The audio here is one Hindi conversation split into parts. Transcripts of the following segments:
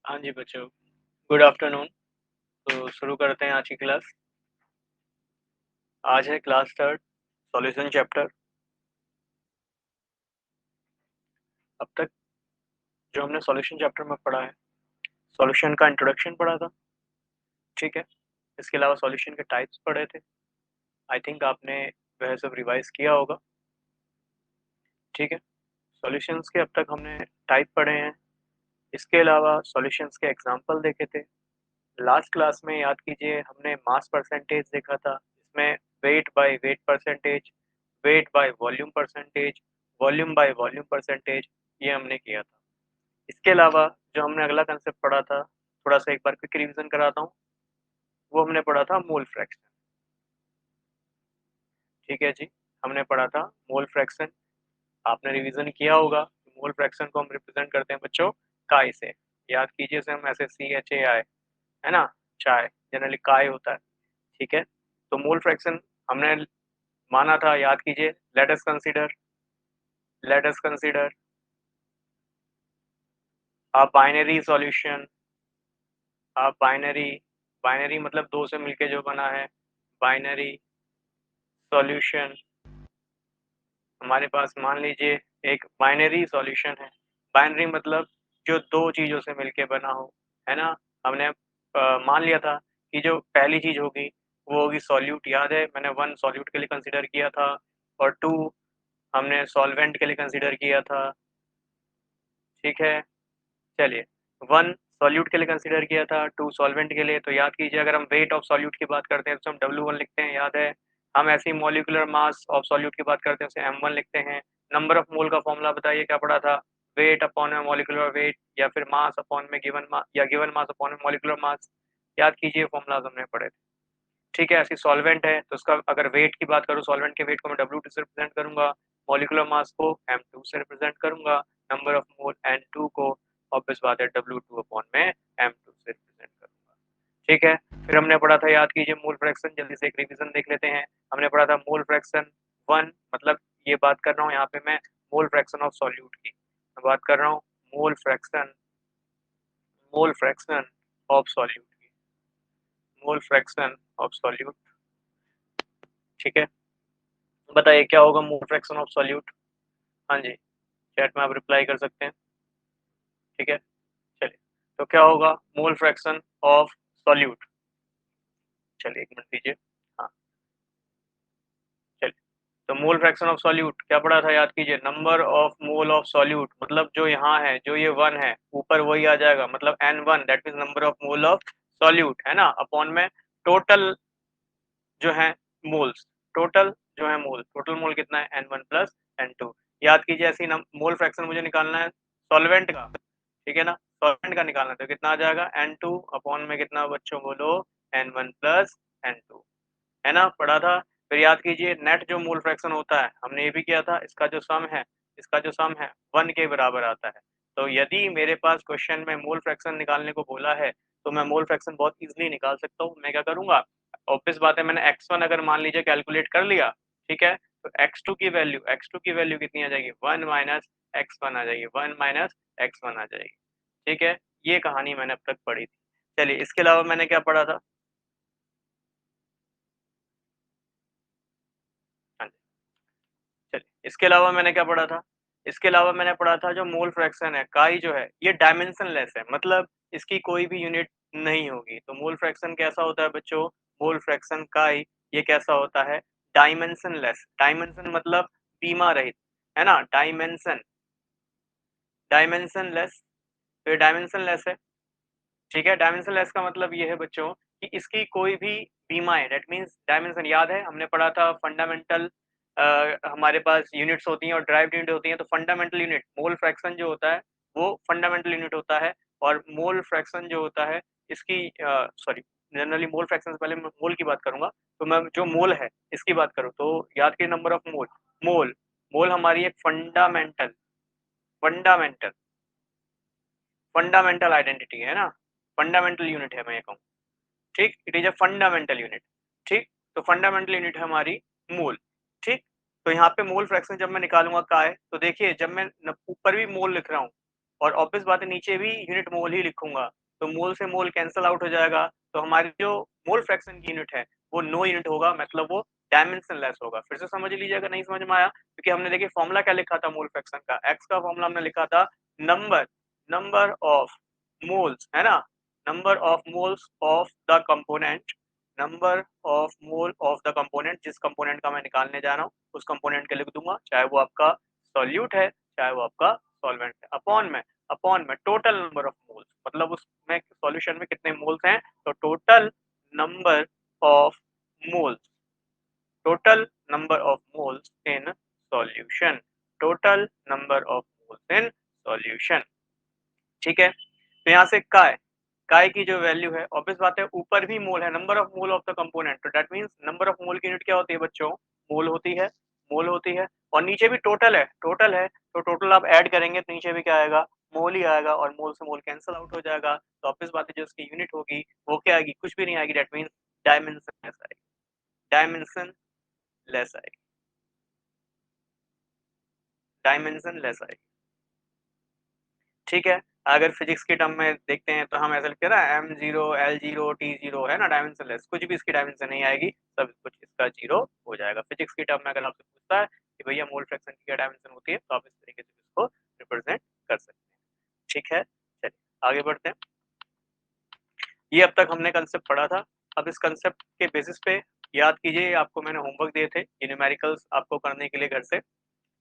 हाँ जी बच्चों, गुड आफ्टरनून। तो शुरू करते हैं आज की क्लास। आज है क्लास थर्ड, सॉल्यूशन चैप्टर। अब तक जो हमने सॉल्यूशन चैप्टर में पढ़ा है, सॉल्यूशन का इंट्रोडक्शन पढ़ा था, ठीक है। इसके अलावा सॉल्यूशन के टाइप्स पढ़े थे। आई थिंक आपने वह सब रिवाइज किया होगा, ठीक है। सॉल्यूशंस के अब तक हमने टाइप पढ़े हैं। इसके अलावा सॉल्यूशंस के एग्जाम्पल देखे थे। लास्ट क्लास में याद कीजिए हमने मास परसेंटेज देखा था। इसमें weight by weight percentage, weight by volume by volume percentage, ये हमने किया था। इसके अलावा जो हमने अगला कंसेप्ट पढ़ा था, थोड़ा सा एक बार क्विक रिवीजन कराता हूँ। वो हमने पढ़ा था मोल फ्रैक्शन, ठीक है जी। हमने पढ़ा था मोल फ्रैक्शन। आपने रिवीजन किया होगा। मोल फ्रैक्शन को हम रिप्रेजेंट करते हैं बच्चों काई से। याद कीजिए इसे हम ऐसे CHAI, है ना, चाय जनरली काय होता है, ठीक है। तो मोल फ्रैक्शन हमने माना था, याद कीजिए। Let us consider a binary solution. A binary, binary मतलब दो से मिलके जो बना है, बाइनरी सॉल्यूशन। हमारे पास मान लीजिए एक बाइनरी सॉल्यूशन है। बाइनरी मतलब जो दो चीज़ों से मिलके बना हो, है ना। हमने मान लिया था कि जो पहली चीज़ होगी वो होगी सॉल्यूट। याद है मैंने वन सॉल्यूट के लिए कंसीडर किया था और टू हमने सॉल्वेंट के लिए कंसीडर किया था, ठीक है। चलिए, वन सॉल्यूट के लिए कंसीडर किया था, टू सॉल्वेंट के लिए। तो याद कीजिए अगर हम वेट ऑफ सॉल्यूट की बात करते हैं तो हम W1 लिखते हैं, याद है। हम ऐसी मॉलिक्यूलर मास ऑफ सॉल्यूट की बात करते हैं उसे M1 लिखते हैं। नंबर ऑफ मोल का फॉर्मूला बताइए क्या पढ़ा था? वेट अपॉन में मॉलिक्यूलर वेट, या फिर मास अपॉन में गिवन मास, या गिवन मास अपॉन में मॉलिक्यूलर मास। याद कीजिए फॉर्मूलाज हमने पढ़े थे, ठीक है। ऐसी सॉल्वेंट है तो उसका अगर वेट की बात करूँ, सॉल्वेंट के वेट को मैं W2 से रिप्रेजेंट करूंगा, मॉलिक्यूलर मास को M2 से रिप्रेजेंट करूंगा, नंबर ऑफ मोल N2 को ऑब्वियस बात है W2 अपॉन में M2 से रिप्रेजेंट करूंगा, ठीक है। फिर हमने पढ़ा था, याद कीजिए, मोल फ्रैक्शन। जल्दी से एक रिवीजन देख लेते हैं। हमने पढ़ा था मोल फ्रैक्शन वन, मतलब ये बात कर रहा हूँ यहाँ पे मैं मोल फ्रैक्शन ऑफ सॉल्यूट की मैं बात कर रहा हूँ। Mole fraction, mole fraction of solute की, मोल फ्रैक्शन ऑफ सॉल्यूट, ठीक है। बताइए क्या होगा मोल फ्रैक्शन ऑफ सॉल्यूट? हाँ जी, चैट में आप रिप्लाई कर सकते हैं, ठीक है। चलिए, तो क्या होगा मोल फ्रैक्शन ऑफ सॉल्यूट? चलिए एक मिनट दीजिए। हाँ, चलिए। तो मोल फ्रैक्शन ऑफ सॉल्यूट क्या पढ़ा था? याद कीजिए, number of mole of solute, मतलब जो यहाँ है, जो ये वन है ऊपर वही आ जाएगा, मतलब N1 that mean number of mole of solute, है ना, अपॉन में टोटल जो है मोल्स, टोटल जो है मोल, टोटल मोल कितना है? N1 plus N2। याद कीजिए ऐसी मोल फ्रैक्शन मुझे निकालना है सॉल्वेंट का, ठीक है ना। सॉल्वेंट का निकालना है तो कितना आ जाएगा? N2 अपॉन में कितना बच्चों बोलो? N1 प्लस N2, है ना, पढ़ा था। फिर याद कीजिए नेट जो मोल फ्रैक्शन होता है, हमने ये भी किया था, इसका जो सम है, इसका जो सम है 1 के बराबर आता है। तो यदि मेरे पास क्वेश्चन में मोल फ्रैक्शन निकालने को बोला है तो मैं मोल फ्रैक्शन बहुत ईजिली निकाल सकता हूँ। मैं क्या करूंगा, ऑब्वियस बात है, मैंने x1 अगर मान लीजिए कैलकुलेट कर लिया, ठीक है, तो x2 की वैल्यू कितनी आ जाएगी? 1 माइनस x1 आ जाएगी, 1 माइनस x1 आ जाएगी, ठीक है। ये कहानी मैंने अब तक पढ़ी थी। चलिए, इसके अलावा मैंने क्या पढ़ा था? हाँ जी, चलिए, इसके अलावा मैंने क्या पढ़ा था? इसके अलावा मैंने पढ़ा था जो मोल फ्रैक्शन है काई जो है ये डायमेंशनलेस है, मतलब इसकी कोई भी यूनिट नहीं होगी। तो मोल फ्रैक्शन कैसा होता है बच्चों? मोल फ्रैक्शन काई ये कैसा होता है? डायमेंशनलेस। डायमेंशन मतलब सीमा रहित, है ना। डायमेंशन, डायमेंशनलेस, तो ये डायमेंशनलेस है, ठीक है। डायमेंशनलेस का मतलब ये है बच्चों कि इसकी कोई भी सीमाएं, दैट मीन्स डायमेंशन। याद है हमने पढ़ा था फंडामेंटल, हमारे पास यूनिट्स होती हैं और ड्राइव्ड यूनिट होती हैं। तो फंडामेंटल यूनिट मोल फ्रैक्शन जो होता है वो फंडामेंटल यूनिट होता है, और मोल फ्रैक्शन जो होता है इसकी सॉरी, जनरली मोल फ्रैक्शन से पहले मैं मोल की बात करूंगा। तो मैं जो मोल है इसकी बात करूँ तो याद के नंबर ऑफ मोल, मोल, मोल हमारी एक फंडामेंटल, फंडामेंटल, फंडामेंटल आइडेंटिटी है ना, फंडामेंटल यूनिट है मैं ये कहूँ, ठीक। It is a fundamental unit, ठीक। तो फंडामेंटल यूनिट है हमारी मोल, ठीक। तो यहाँ पे मोल फ्रैक्शन जब मैं निकालूंगा का है, तो देखिए जब मैं ऊपर भी मोल लिख रहा हूँ, और ऑब्वियस बात है नीचे भी यूनिट मोल ही लिखूंगा, तो मोल से मोल कैंसल आउट हो जाएगा, तो हमारी जो मोल फ्रैक्शन की यूनिट है वो नो यूनिट होगा, मतलब वो डायमेंशनलेस होगा। फिर से समझ लीजिए अगर नहीं समझ में आया, क्योंकि हमने देखिए फॉर्मूला क्या लिखा था मोल फ्रैक्शन का, एक्स का फॉर्मूला हमने लिखा था नंबर ऑफ मोल्स, है ना, number of moles of the component, number of mole of the component, जिस कंपोनेंट का मैं निकालने जा रहा हूँ उस कंपोनेंट के लिख दूंगा, चाहे वो आपका सॉल्यूट है चाहे वो आपका सॉल्वेंट है, अपॉन में टोटल नंबर ऑफ मोल्स, मतलब उसमें सॉल्यूशन में कितने मोल्स हैं, तो total number of moles, total number of moles in solution, total number of moles in solution. ठीक है, तो यहाँ से काय की जो वैल्यू है, ऑब्वियस बात है ऊपर भी मोल है, number of mole of the component, तो that means number of mole की यूनिट क्या होती है बच्चों, मोल होती है, मोल होती है, और नीचे भी टोटल है तो टोटल आप ऐड करेंगे तो नीचे भी क्या आएगा, मोल ही आएगा, और मोल से मोल कैंसिल आउट हो जाएगा, तो ऑब्वियस बात है जो उसकी यूनिट होगी वो क्या आएगी, कुछ भी नहीं आएगी, दैट मींस डायमेंशन लेस आएगी, डायमेंशन लेस आएगी, डायमेंशन लेस आएगी। ठीक है, अगर फिजिक्स के टर्म में देखते हैं तो हम ऐसा लिखते हैं ना, m0 l0 t0 है ना, डायमेंशन लेस, कुछ भी इसकी डायमेंशन नहीं आएगी, सब कुछ इसका जीरो हो जाएगा। फिजिक्स के टर्म में अगर आपसे पूछता है कि भैया मोल फ्रैक्शन की क्या डायमेंशन होती है, तो आप इस तरीके से इसको रिप्रेजेंट कर सकते हैं। ठीक है, चलिए आगे बढ़ते हैं। ये अब तक हमने कंसेप्ट पढ़ा था, अब इस कंसेप्ट के बेसिस पे याद कीजिए, आपको मैंने होमवर्क दिए थे ये न्यूमेरिकल्स आपको करने के लिए घर से।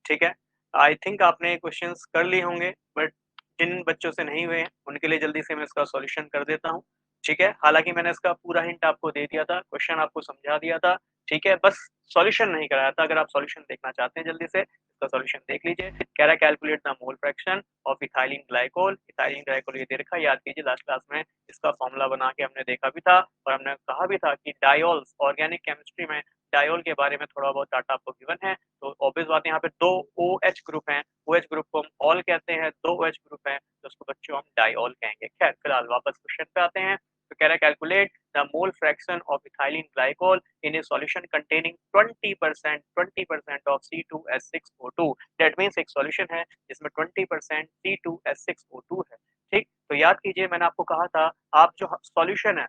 ठीक है, आई थिंक आपने क्वेश्चंस कर लिए होंगे, बट जिन बच्चों से नहीं हुए उनके लिए जल्दी से मैं इसका सॉल्यूशन कर देता हूँ। ठीक है, हालांकि मैंने इसका पूरा हिंट आपको दे दिया था, क्वेश्चन आपको समझा दिया था। ठीक है, बस सॉल्यूशन नहीं कराया था, अगर आप सॉल्यूशन देखना चाहते हैं जल्दी से इसका सॉल्यूशन देख लीजिए। कह रहा है calculate the mole fraction of ethylene glycol, ethylene glycol ये दे रखा है, याद कीजिए लास्ट क्लास में इसका फॉर्मूला बना के हमने देखा भी था, और हमने कहा भी था कि डायोल्स, ऑर्गेनिक केमिस्ट्री में डायोल के बारे में थोड़ा बहुत डाटा आपको गिवन है, तो ऑब्वियस बात है यहाँ पे दो OH ग्रुप हैं, OH ग्रुप को हम ऑल कहते हैं, दो OH ग्रुप हैं तो उसको बच्चों हम डाइऑल कहेंगे। खैर फिलहाल वापस क्वेश्चन पे आते हैं, तो कह रहा है calculate the mole fraction of ethylene glycol in a solution containing 20% of C2H6O2, that means एक सॉल्यूशन है जिसमें 20% C2H6O2 है। ठीक, तो याद कीजिए मैंने आपको कहा था, आप जो सॉल्यूशन है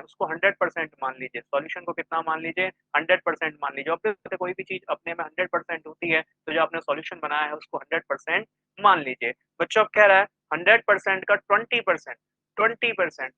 उसको 100% मान लीजिए, सॉल्यूशन को कितना मान लीजिए, 100% मान लीजिए। और कोई भी चीज अपने में 100% होती है, तो जो आपने सॉल्यूशन बनाया है उसको 100% मान लीजिए। बच्चों अब कह रहा है 100% का 20%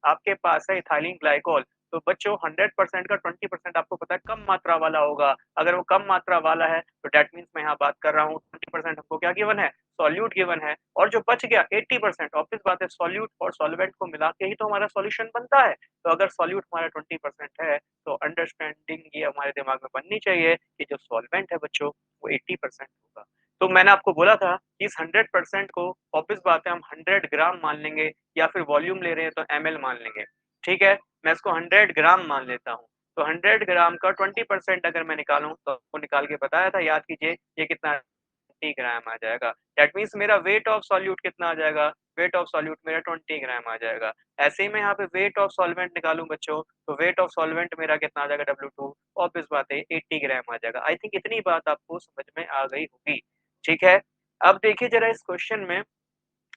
आपके पास है इथाइलिन ग्लाइकोल, तो बच्चों 100% का 20% आपको पता है कम मात्रा वाला होगा, अगर वो कम मात्रा वाला है तो डेट मीन्स मैं यहाँ बात कर रहा हूँ 20% हमको क्या गिवन है, सॉल्यूट गिवन है, और जो बच गया 80%, ऑब्वियस बात है सॉल्यूट और सॉल्वेंट को मिला के ही तो हमारा सॉल्यूशन बनता है, तो अगर सॉल्यूट हमारा 20% है तो अंडरस्टैंडिंग ये हमारे दिमाग में बननी चाहिए कि जो सॉल्वेंट है बच्चों वो 80% होगा। तो मैंने आपको बोला था कि इस 100% को ऑब्वियस बात है हम 100 ग्राम मान लेंगे, या फिर वॉल्यूम ले रहे हैं तो ml मान लेंगे। ठीक है, मैं इसको 100 ग्राम मान लेता हूँ, तो 100 ग्राम का 20% अगर मैं निकालूं तो आपको निकाल के बताया था, याद कीजिए ये कितना 20 ग्राम आ जाएगा, दैट मीन्स मेरा वेट ऑफ सॉल्यूट कितना आ जाएगा, वेट ऑफ सॉल्यूट मेरा 20 ग्राम आ जाएगा। ऐसे ही मैं यहाँ पे वेट ऑफ सॉल्वेंट निकालूं बच्चों, तो वेट ऑफ सॉल्वेंट मेरा कितना आ जाएगा W2, ऑब्वियस बात है 80 ग्राम आ जाएगा। आई थिंक इतनी बात आपको समझ में आ गई होगी। ठीक है, अब देखिए जरा इस क्वेश्चन में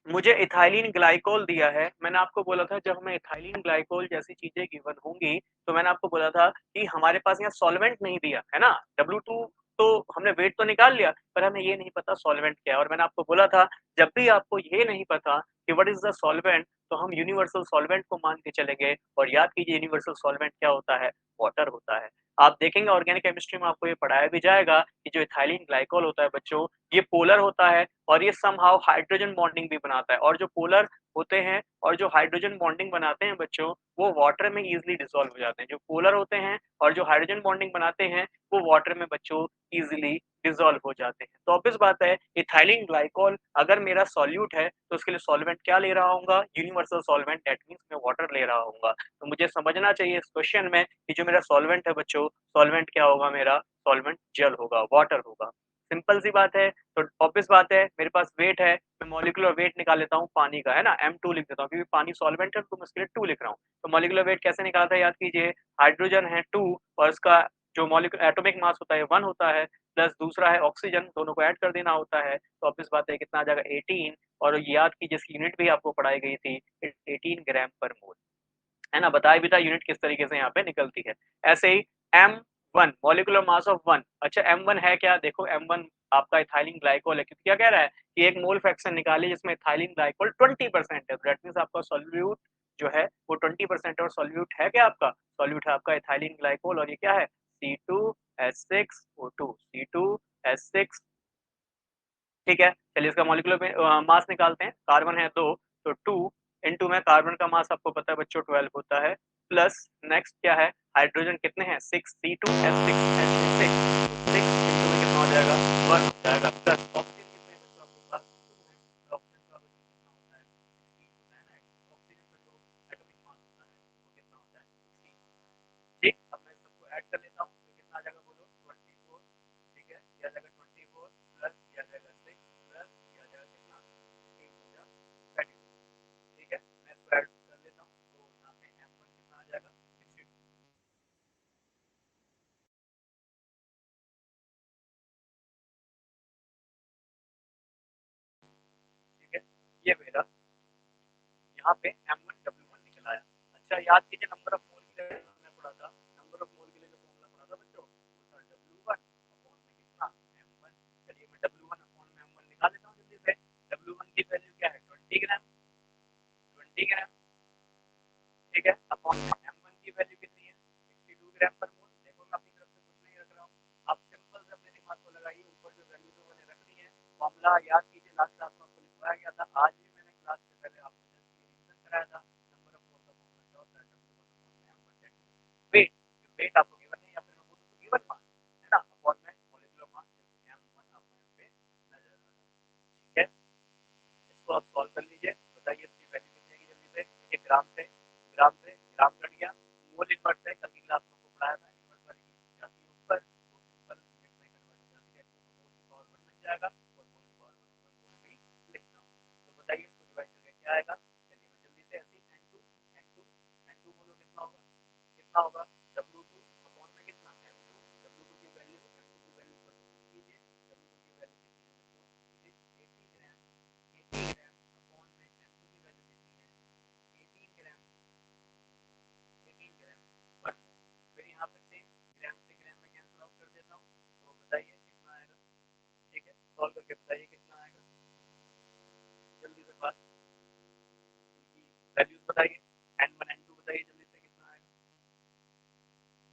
मुझे इथाइलिन ग्लाइकोल दिया है, मैंने आपको बोला था जब हमें इथाइलिन ग्लाइकोल जैसी चीजें गिवन होंगी तो मैंने आपको बोला था कि हमारे पास यहाँ सॉल्वेंट नहीं दिया है ना, W2 तो हमने वेट तो निकाल लिया, पर हमें ये नहीं पता सॉल्वेंट क्या है, और मैंने आपको बोला था जब भी आपको ये नहीं पता कि व्हाट इज द सॉल्वेंट, तो हम यूनिवर्सल सॉल्वेंट को मान के चलेंगे, और याद कीजिए यूनिवर्सल सॉल्वेंट क्या होता है, वाटर होता है। आप देखेंगे ऑर्गेनिक केमिस्ट्री में आपको ये पढ़ाया भी जाएगा कि जो इथाइलिन ग्लाइकोल होता है बच्चों, ये पोलर होता है और ये समहाउ हाइड्रोजन बॉन्डिंग भी बनाता है, और जो पोलर होते हैं और जो हाइड्रोजन बॉन्डिंग बनाते हैं बच्चों, वो वाटर में इजीली डिसॉल्व हो जाते हैं, जो पोलर होते हैं और जो हाइड्रोजन बॉन्डिंग बनाते हैं वो वाटर में बच्चों इजीली डिसॉल्व हो जाते हैं। तो ऑब्वियस बात है इथाइलिन ग्लाइकोल अगर मेरा सॉल्यूट है तो उसके लिए सॉल्वेंट क्या ले रहा हूँ, यूनिवर्सल सॉल्वेंट, दैट मींस मैं वाटर ले रहा हूँ। तो मुझे समझना चाहिए इस क्वेश्चन में कि जो मेरा सॉल्वेंट है बच्चों, सॉल्वेंट क्या होगा, मेरा सॉल्वेंट जल होगा, वाटर होगा, सिंपल सी बात है। तो ऑब्वियस बात है मेरे पास वेट है, मैं मॉलिक्यूलर वेट निकाल लेता हूँ पानी का, है ना, M2 लिख देता हूँ क्योंकि पानी सॉल्वेंट है तो मैं उसके लिए 2 लिख रहा हूँ। तो मॉलिक्यूलर वेट कैसे निकालता है, याद कीजिए, हाइड्रोजन है 2 और उसका जो मॉलिक्यूलर एटॉमिक मास होता है 1 होता है, प्लस दूसरा है ऑक्सीजन, दोनों को ऐड कर देना होता है, तो ऑब्वियस बात है कितना आ जाएगा 18, और याद कीजिए इसकी यूनिट भी आपको पढ़ाई गई थी 18 ग्राम पर मोल, है ना? बताया भी था यूनिट किस तरीके से यहाँ पे निकलती है। ऐसे ही M1 मॉलिक्यूलर मास ऑफ 1, अच्छा M1 है क्या? देखो M1 आपका इथाइलिन ग्लाइकोल है, क्योंकि क्या कह रहा है कि एक मोल फ्रैक्शन निकालिए जिसमें इथाइलिन ग्लाइकोल 20% है, दैट मीन्स आपका सॉल्यूट जो है वो 20% है, और सॉल्यूट है क्या आपका? सॉल्यूट है आपका इथाइलिन ग्लाइकोल, और ये क्या है? C2H6O2, C2H6, ठीक है? चलिए इसका मॉलिक्यूलर मास निकालते हैं। कार्बन है 2, तो 2 इनटू में कार्बन का मास आपको पता है बच्चों 12 होता है, प्लस नेक्स्ट क्या है? हाइड्रोजन कितने हैं? 6, C2H6, 6 इनटू में कितना हो जाएगा? 1 हो जाएगा, प्लस ऑक्सीजन कितने हैं बच्चों आपके पास? 2 है, तो ऑक्सीजन का वजन कितना होता है? 16 होता है ना, ऑक्सीजन का जो एटॉमिक मास होता है वो कितना होता है? 16 होता है। ठीक, अब मैं सबको ऐड कर लेता हूँ, तो कितना आ जाएगा बोलो? 24, ठीक है? ये आ जाएगा 24 प्लस ये आ जाएगा 6 प्लस ये आ जाएगा कितना? 16 हो जाएगा 32, ठीक है? मैं इसको ऐड कर लेता हूँ, तो यहाँ पे M1 कितना आ जाएगा? 62, ठीक है? ये मेरा यहाँ पे M1W1 निकल आया। अच्छा याद कीजिए नंबर ऑफ मोल के लिए हमने पढ़ा था, नंबर ऑफ मोल के लिए जो फॉर्मूला पढ़ा था बच्चों वो था W1 अपॉन में कितना? M1। चलिए मैं W1 अपॉन में M1 निकाल लेता हूँ जल्दी से। W1 की वैल्यू क्या है? 20 ग्राम, 20 ग्राम, ठीक है? अपॉन में M1 की वैल्यू कितनी है? 62 ग्राम पर मोल। देखो मैं अपनी तरफ से कुछ नहीं रख रहा हूँ, आप सिंपल से अपने दिमाग को लगाइए, ऊपर जो वैल्यू है मैंने रखनी है। फॉर्मूला याद कीजिए, लास्ट क्लास में आपको लिखवाया गया था, आज भी मैंने क्लास से पहले आपको जस्ट ये रिवीजन कराया था। नंबर ऑफ मोल का फॉर्मूला क्या होता है? W1 अपॉन में M1 दैट मींस वेट, जो वेट आपको गिवन है या फिर मैं बोलूँ तो गिवन मास है ना, अपॉन में मॉलिक्यूलर मास M1 आपको यहाँ पे नजर आ रहा है, ठीक है? इसको आप सॉल्व कर लीजिए, बताइए इसकी वैल्यू कितनी आएगी जल्दी से। देखिए ग्राम कट गया, मोल इनवर्स है, कल की क्लास में आपको पढ़ाया था, इनवर्स वाली चीज जाती है ऊपर, वो सिंपल यूनिट में कन्वर्ट हो जाती है, तो मोल की पावर 1 बन जाएगा, और मोल की पावर 1 को भी लिखना हो, तो बताइए इसको डिवाइड करके क्या आएगा? चलिए मैं जल्दी से ऐसे N2, N2, N2 बोलो कितना होगा? कितना होगा? W2 अपॉन में कितना? M2, W2 की वैल्यू, M2 की वैल्यू पर पुट कीजिए, W2 की वैल्यू कितनी है बच्चों? 80 ग्राम, 80 ग्राम अपॉन में M2 की वैल्यू कितनी है? 18 ग्राम, 18 ग्राम पर मोल। फिर यहाँ पे सेम ग्राम से ग्राम में कैंसिल आउट कर देता हूँ, तो बताइए कितना आएगा? ठीक है, सॉल्व करके बताइए कितना आएगा जल्दी से बात, इनकी वैल्यूज बताइए। N1 N2 बताइए जल्दी से कितना आएगा?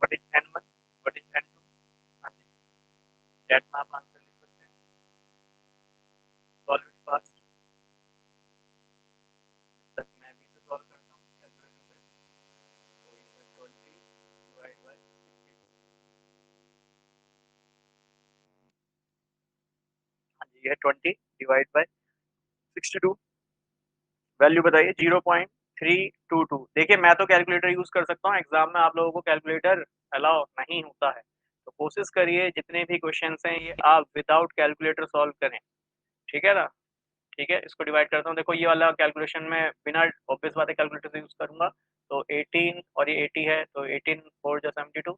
What is N1, what is N2? हाँ जी, चैट में आप आंसर लिख सकते हैं, सॉल्व इट फास्ट। तक मैं भी इसे सॉल्व करता हूँ कैलकुलेटर पे, तो ये है 20 डिवाइड बाय 62, हाँ जी ये है 20 डिवाइड बाय 62, वैल्यू बताइए 0.322। देखिए मैं तो कैलकुलेटर यूज कर सकता हूँ, एग्जाम में आप लोगों को कैलकुलेटर अलाउ नहीं होता है, तो कोशिश करिए जितने भी क्वेश्चन हैं ये आप विदाउट कैलकुलेटर सॉल्व करें, ठीक है ना? ठीक है, इसको डिवाइड करता हूँ, देखो ये वाला कैलकुलेशन में बिना ऑब्वियस बात है कैलकुलेटर से यूज करूंगा, तो 18 और ये 80 है, तो 18 4 जा 72,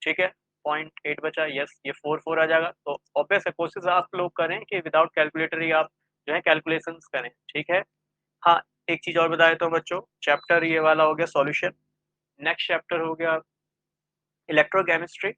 ठीक है? 0.8 बचा, यस ये 4 4 आ जाएगा, तो ऑब्वियस है कोशिश आप लोग करें कि विदाउट कैलकुलेटर ही आप जो है कैलकुलेशंस करें, ठीक है? हाँ, एक चीज और बता देता हूँ बच्चों, चैप्टर ये वाला हो गया सॉल्यूशन, नेक्स्ट चैप्टर हो गया इलेक्ट्रोकेमिस्ट्री,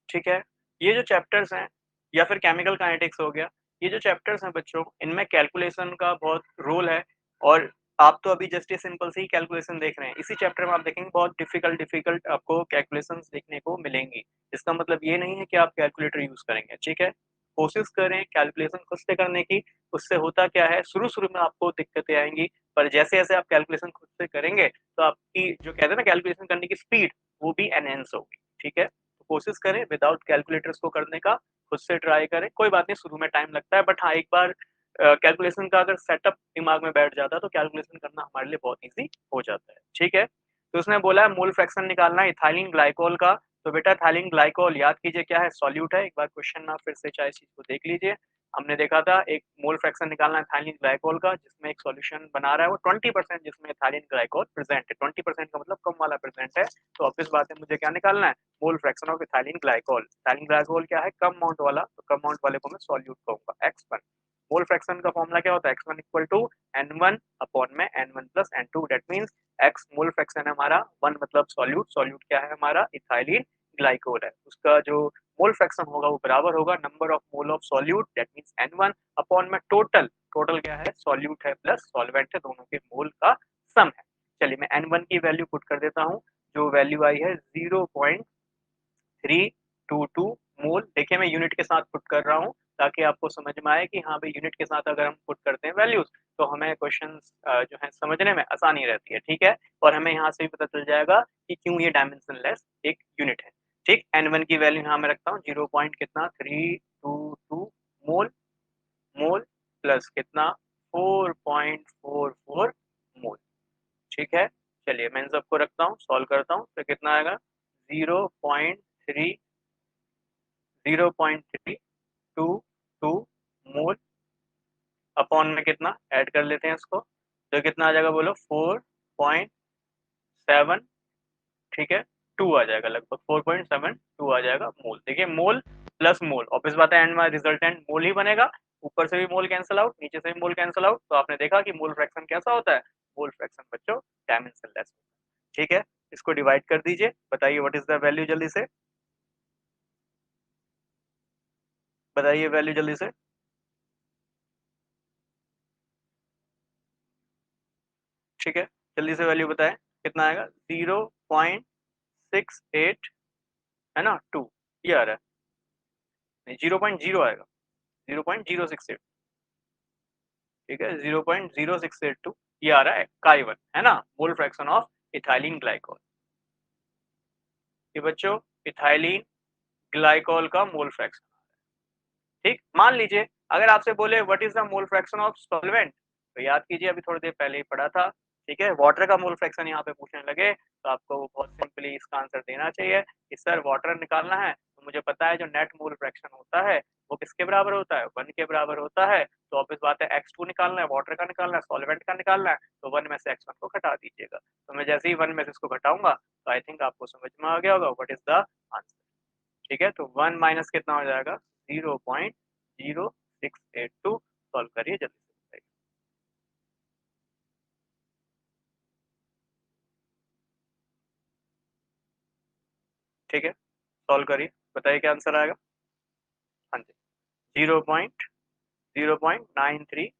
ठीक है? ये जो चैप्टर्स हैं या फिर केमिकल काइनेटिक्स हो गया, ये जो चैप्टर्स हैं बच्चों इनमें कैलकुलेशन का बहुत रोल है, और आप तो अभी जस्ट ये सिंपल सी कैलकुलेशन देख रहे हैं, इसी चैप्टर में आप देखेंगे बहुत डिफिकल्ट डिफिकल्ट आपको कैलकुलेशंस देखने को मिलेंगी, इसका मतलब ये नहीं है कि आप कैलकुलेटर यूज करेंगे, ठीक है? कोशिश करें कैलकुलेशन खुद से करने की, उससे होता क्या है शुरू शुरू में आपको दिक्कतें आएंगी, पर जैसे जैसे आप कैलकुलेशन खुद से करेंगे तो आपकी जो कहते हैं ना कैलकुलेशन करने की स्पीड वो भी एनहेंस होगी, ठीक है? तो कोशिश करें विदाउट कैलकुलेटर्स को करने का, खुद से ट्राई करें, कोई बात नहीं शुरू में टाइम लगता है, बट हाँ एक बार कैलकुलेशन का अगर सेटअप दिमाग में बैठ जाता है तो कैलकुलेशन करना हमारे लिए बहुत ईजी हो जाता है, ठीक है? तो उसने बोला है मोल फ्रैक्शन निकालना है इथाइलिन ग्लाइकोल का, तो बेटा इथाइलिन ग्लाइकोल याद कीजिए क्या है? सॉल्यूट है, एक बार क्वेश्चन ना फिर से चाहे इस चीज को देख लीजिए, हमने देखा था एक मोल फ्रैक्शन निकालना है इथाइलिन ग्लाइकोल का जिसमें एक सॉल्यूशन बना रहा है वो 20% जिसमें इथाइलिन ग्लाइकोल प्रेजेंट है, 20% का मतलब कम वाला प्रेजेंट है, तो ऑब्वियस बात है मुझे क्या निकालना है? Mole fraction of ethylene glycol. Ethylene glycol क्या है? कम अमाउंट वाला, तो कम अमाउंट वाले को मैं सॉल्यूट कहूंगा X1। मोल फ्रैक्शन का फॉर्मूला क्या होता है, x1 equal to n1 upon में n1 plus n2, that means x mole fraction है हमारा 1 मतलब सॉल्यूट, सॉल्यूट क्या है हमारा इथाइलिन ग्लाइकोल है, उसका जो मोल फ्रैक्शन होगा वो बराबर होगा number of mole of solute that means n1 upon में टोटल, टोटल क्या है सॉल्यूट है प्लस सॉल्वेंट है, दोनों के मोल का सम है। चलिए मैं n1 की वैल्यू पुट कर देता हूँ, जो वैल्यू आई है 0.322 मोल। देखिए मैं यूनिट के साथ पुट कर रहा हूँ ताकि आपको समझ में आए कि हाँ भाई यूनिट के साथ अगर हम पुट करते हैं वैल्यूज तो हमें क्वेश्चन जो है समझने में आसानी रहती है, ठीक है, और हमें यहाँ से भी पता चल जाएगा कि क्यों ये डायमेंशनलेस एक यूनिट है। ठीक, n1 की वैल्यू यहाँ मैं रखता हूँ 0. कितना 322 मोल, मोल प्लस कितना 4.44 मोल, ठीक है। चलिए मैं इन सबको रखता हूँ, सॉल्व करता हूँ, तो कितना आएगा 0.3 0.322 मोल अपॉन में कितना ऐड कर लेते हैं इसको, तो कितना आ जाएगा बोलो 4.7, ठीक है 2 आ जाएगा, लगभग 4.72 आ जाएगा मोल। देखिए मोल प्लस मोल, ऑब्वियस बात है एंड में रिजल्टेंट मोल ही बनेगा, ऊपर से भी मोल कैंसिल आउट, नीचे से भी मोल कैंसिल आउट, तो आपने देखा कि मोल फ्रैक्शन कैसा होता है, मोल फ्रैक्शन बच्चों डायमेंशनलेस, ठीक है। इसको डिवाइड कर दीजिए, बताइए व्हाट इज द वैल्यू, जल्दी से बताइए वैल्यू जल्दी से, ठीक है जल्दी से वैल्यू बताएं कितना आएगा 0.68 है ना 2, ये आ रहा है, नहीं 0.0 आएगा 0.068, ठीक है 0.0682 ये आ रहा है काइवन, है ना, mole fraction of ethylene glycol. ये बच्चों इथाइलिन ग्लाइकोल का मोल फ्रैक्शन, ठीक। मान लीजिए अगर आपसे बोले what is the mole fraction of solvent, तो याद कीजिए अभी थोड़ी देर पहले ही पढ़ा था, ठीक है। वाटर का मोल फ्रैक्शन यहाँ पे पूछने लगे तो आपको बहुत सिंपली इसका आंसर देना चाहिए कि सर वाटर निकालना है तो मुझे पता है जो नेट मोल फ्रैक्शन होता है वो किसके बराबर होता है, 1 के बराबर होता है, तो ऑब्वियस बात है x2 निकालना है, वाटर का निकालना है, सॉल्वेंट का निकालना है, तो 1 में से x1 को घटा दीजिएगा, तो मैं जैसे ही 1 में से इसको घटाऊंगा तो आई थिंक आपको समझ में आ गया होगा व्हाट इज द आंसर, ठीक है। तो 1 माइनस कितना हो जाएगा 0.0682, सॉल्व करिए जल्दी से बताइए, ठीक है सॉल्व करिए बताइए क्या आंसर आएगा, हाँ जी 0.9318,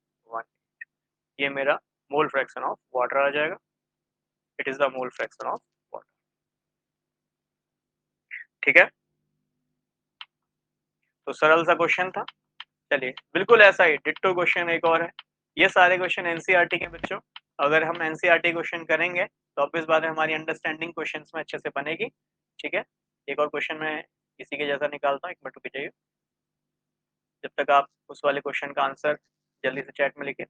ये मेरा मोल फ्रैक्शन ऑफ वाटर आ जाएगा, it is the mole fraction of water, ठीक है। तो सरल सा क्वेश्चन था, चलिए बिल्कुल ऐसा ही डिट्टो क्वेश्चन एक और है, ये सारे क्वेश्चन एनसीईआरटी के बच्चों, अगर हम एनसीईआरटी क्वेश्चन करेंगे तो ऑब्वियस बात है हमारी अंडरस्टैंडिंग क्वेश्चंस में अच्छे से बनेगी, ठीक है। एक और क्वेश्चन मैं इसी के जैसा निकालता हूँ, एक मिनट रुक जाइए, जब तक आप उस वाले क्वेश्चन का आंसर जल्दी से चैट में लिखिए।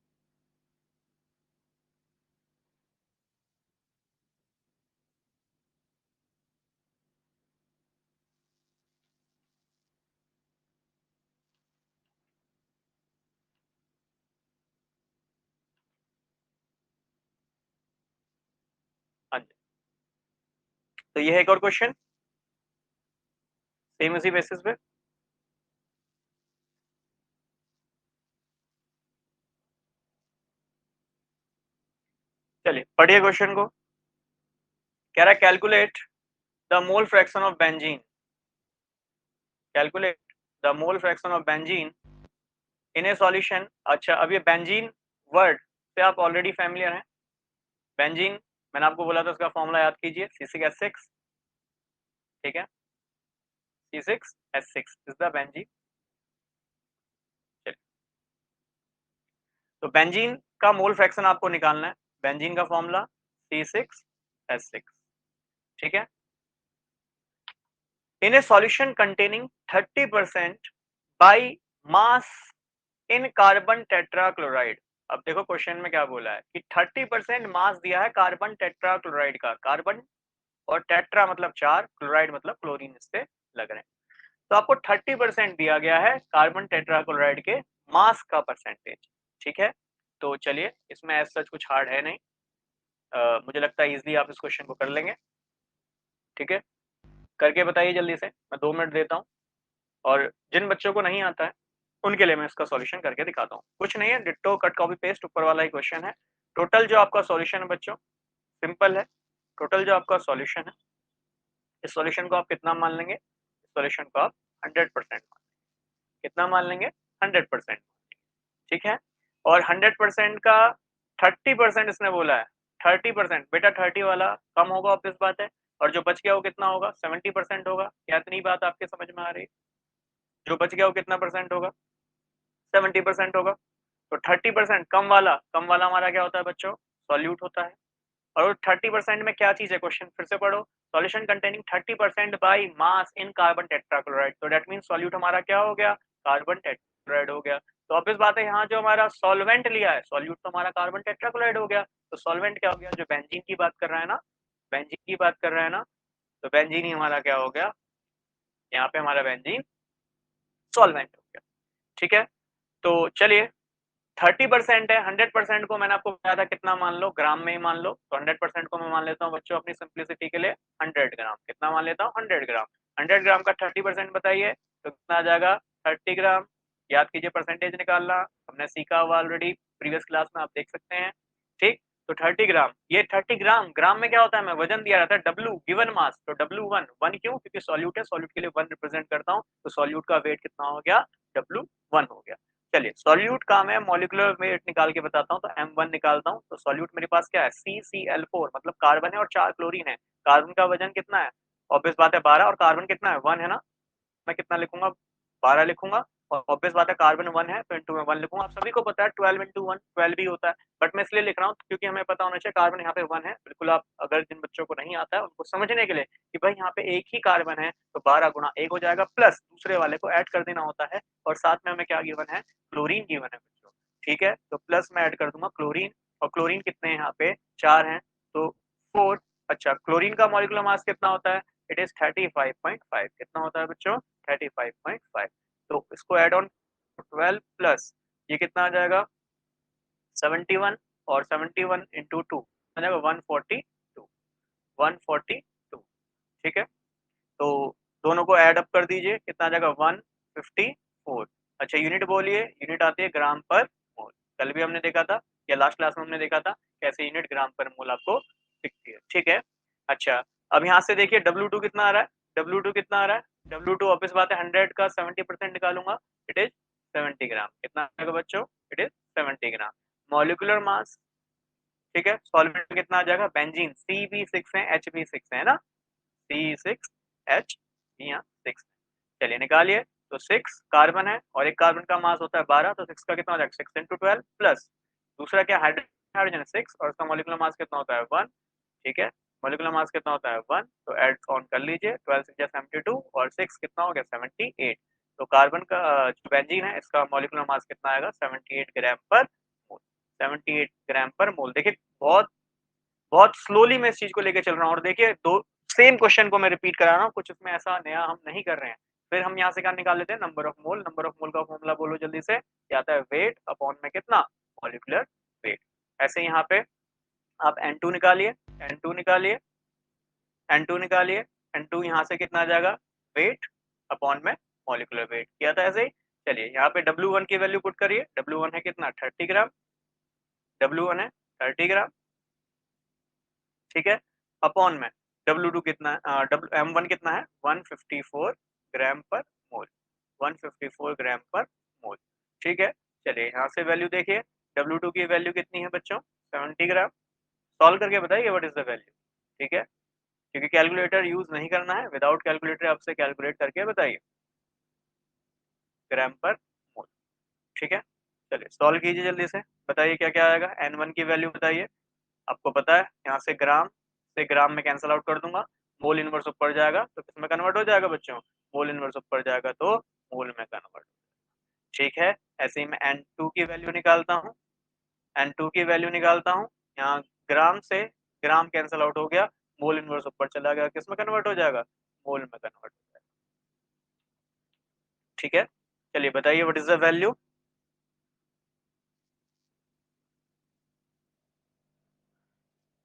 हाँ जी, तो ये है एक और क्वेश्चन सेम इसी बेसिस पे, चलिए पढ़िए क्वेश्चन को, कह रहा है calculate the mole fraction of benzene, calculate the mole fraction of benzene in a solution. अच्छा अब ये बेंजीन वर्ड से आप ऑलरेडी फैमिलियर हैं, बेंजीन मैंने आपको बोला था उसका फॉर्मूला याद कीजिए C6H6, ठीक है C6H6 इज द बेंजीन, तो बेंजीन का मोल फ्रैक्शन आपको निकालना है, बेंजीन का फॉर्मूला C6H6, ठीक है, in a solution containing 30% by mass in carbon tetrachloride. अब देखो क्वेश्चन में क्या बोला है कि 30% मास दिया है कार्बन टेट्राक्लोराइड का, कार्बन और टेट्रा मतलब 4, क्लोराइड मतलब क्लोरीन इससे लग रहे हैं, तो आपको 30% दिया गया है कार्बन टेट्राक्लोराइड के मास का परसेंटेज, ठीक है। तो चलिए इसमें ऐसा कुछ हार्ड है नहीं, मुझे लगता है इजीली आप इस क्वेश्चन को कर लेंगे, ठीक है, करके बताइए जल्दी से, मैं 2 मिनट देता हूँ, और जिन बच्चों को नहीं आता है उनके लिए मैं इसका सॉल्यूशन करके दिखाता हूँ। कुछ नहीं है, डिट्टो कट कॉपी पेस्ट ऊपर वाला ही क्वेश्चन है। टोटल जो आपका सॉल्यूशन है बच्चों, सिंपल है। टोटल जो आपका सॉल्यूशन है, इस सॉल्यूशन को आप कितना मान लेंगे? इस सॉल्यूशन को आप 100% मान, कितना मान लेंगे? 100%, ठीक है। और 100% का 30% इसने बोला है। 30% बेटा, 30 वाला कम होगा, ऑब्वियस बात है। और जो बच गया वो कितना होगा? 70% होगा। क्या इतनी बात आपके समझ में आ रही है? जो बच गया वो कितना परसेंट होगा? 70% होगा। तो 30% कम वाला हमारा क्या होता है बच्चों? सॉल्यूट होता है। और 30% में क्या चीज है? क्वेश्चन फिर से पढ़ो। Solution containing 30% by mass in carbon tetrachloride. तो दैट मीन सॉल्यूट हमारा क्या हो गया? कार्बन टेट्राक्लोराइड हो गया। तो ऑब्वियस बात है, यहाँ जो हमारा सॉल्वेंट लिया है, सॉल्यूट तो हमारा कार्बन टेट्राक्लोराइड हो गया। तो सॉल्वेंट क्या हो गया? जो बेंजीन की बात कर रहा है ना, बेंजीन की बात कर रहा है ना, तो बेंजीन ही हमारा क्या हो गया? यहाँ पे हमारा बेंजीन सॉल्वेंट हो गया, ठीक है। तो चलिए, 30% है, 100% को मैंने आपको बताया था कितना मान लो? ग्राम में ही मान लो। तो 100% को मैं मान लेता हूँ बच्चों अपनी सिंप्लिसिटी के लिए 100 ग्राम। कितना मान लेता हूँ? 100 ग्राम। 100 ग्राम का 30% बताइए तो कितना आ जाएगा? 30 ग्राम। याद कीजिए, परसेंटेज निकालना हमने सीखा हुआ ऑलरेडी प्रीवियस क्लास में, आप देख सकते हैं, ठीक। तो 30 ग्राम, ये 30 ग्राम, ग्राम में क्या होता है? मैं वजन दिया रहता है, डब्ल्यू गिवन मास। तो डब्ल्यू वन क्यों? क्योंकि सॉल्यूट है, सॉल्यूट के लिए 1 रिप्रेजेंट करता हूँ। तो सॉल्यूट का वेट कितना हो गया? W1 हो गया। चलिए, सॉल्यूट का मैं मॉलिक्यूलर वेट निकाल के बताता हूँ। तो M1 निकालता हूँ। तो सॉल्यूट मेरे पास क्या है? CCl4, मतलब कार्बन है और 4 क्लोरीन है। कार्बन का वजन कितना है? ऑब्वियस बात है 12, और कार्बन कितना है? 1 है ना। मैं कितना लिखूंगा? 12 लिखूंगा। और ऑब्वियस बात है कार्बन 1 है तो इंटू में 1 लिखूंगा। आप सभी को पता है 12 इंटू 1 12 ही होता है। बट मैं इसलिए लिख रहा हूँ क्योंकि हमें पता होना चाहिए कार्बन यहाँ पे 1 है। बिल्कुल, आप अगर जिन बच्चों को नहीं आता है उनको समझने के लिए कि भाई यहाँ पे एक ही कार्बन है, तो 12 गुणा 1 हो जाएगा, प्लस दूसरे वाले को ऐड कर देना होता है। और साथ में हमें क्या गिवन है? क्लोरीन गिवन है बच्चों, ठीक है। तो प्लस मैं ऐड कर दूंगा क्लोरीन। और क्लोरीन कितने हैं यहाँ पे? 4 हैं, तो 4। अच्छा, क्लोरीन का मॉलिक्यूलर मास कितना होता है? It is 35.5। कितना होता है बच्चों? 35.5। तो इसको ऐड ऑन 12 प्लस ये कितना आ जाएगा? 71। और 71 इंटू 2 आ जाएगा 142। 142, ठीक है। तो दोनों को ऐड अप कर दीजिए, कितना आ जाएगा? 154। अच्छा, यूनिट बोलिए। यूनिट आती है ग्राम पर मोल। कल भी हमने देखा था, या लास्ट क्लास में हमने देखा था कैसे यूनिट ग्राम पर मोल आपको दिखती है, ठीक है। अच्छा, अब यहाँ से देखिए W2 कितना आ रहा है? W2 कितना आ रहा है? W2 ऑब्वियस बात है 100 का 70% निकालूंगा, इट इज 70 ग्राम। कितना आएगा बच्चों? It is 70 gram. Molecular mass, ठीक है। सॉल्वेंट कितना आ जाएगा? बेंजीन CB6 है, HB6 है ना, C6H, यहाँ 6। चलिए निकालिए। तो 6 कार्बन है और एक कार्बन का मास होता है 12, तो 6 का कितना हो जाएगा? 6 इंटू 12 प्लस दूसरा क्या? हाइड्रोजन 6, और उसका मॉलिक्यूलर मास कितना होता है? 1, ठीक है। मॉलिक्यूलर मास कितना होता है? 1। तो ऐड ऑन कर लीजिए, 12 6 72, और 6 कितना हो गया? 78। तो कार्बन का जो बेंजीन है इसका मॉलिक्यूलर मास कितना आएगा? 78 ग्राम पर मोल। 78 ग्राम पर मोल। देखिए, बहुत बहुत स्लोली मैं इस चीज को लेके चल रहा हूँ। और देखिए, दो सेम क्वेश्चन को मैं रिपीट करा रहा हूँ, कुछ इसमें ऐसा नया हम नहीं कर रहे हैं। फिर हम यहाँ से क्या निकाल लेते हैं? Number of mole. Number of मोल का फॉर्मूला बोलो जल्दी से, क्या आता है? वेट अपॉन में कितना? Molecular weight. ऐसे यहाँ पे आप N2 निकालिए, N2 निकालिए, N2 निकालिए। N2 यहाँ से कितना आ जाएगा? वेट अपॉन में मॉलिक्यूलर वेट। किया था ऐसे ही। चलिए, यहाँ पे W1 की वैल्यू पुट करिए। W1 है कितना? 30 ग्राम। W1 है 30 ग्राम, ठीक है। अपॉन में W2 कितना है? M1 कितना है? 154 ग्राम पर मोल। 154 ग्राम पर मोल, ठीक है। चलिए, यहाँ से वैल्यू देखिए। W2 की वैल्यू कितनी है बच्चों? 70 ग्राम। सॉल्व करके बताइए व्हाट इज द वैल्यू, ठीक है। क्योंकि कैलकुलेटर यूज नहीं करना है, विदाउट कैलकुलेटर आपसे कैलकुलेट करके बताइए ग्राम पर मोल, ठीक है। चलिए सॉल्व कीजिए जल्दी से, बताइए क्या क्या आएगा। N1 की वैल्यू बताइए। आपको पता है यहाँ से ग्राम में कैंसिल आउट कर दूंगा। मोल इनवर्स ऊपर जाएगा तो किसमें कन्वर्ट हो जाएगा बच्चों? मोल इनवर्स ऊपर जाएगा तो मोल में कन्वर्ट, ठीक है। ऐसे ही मैं N2 की वैल्यू निकालता हूँ। N2 की वैल्यू निकालता हूँ। यहाँ ग्राम से ग्राम कैंसिल आउट हो गया, मोल इनवर्स ऊपर चला गया, किसमें कन्वर्ट हो जाएगा? मोल में कन्वर्ट हो जाएगा, ठीक है। चलिए बताइए व्हाट इज द वैल्यू।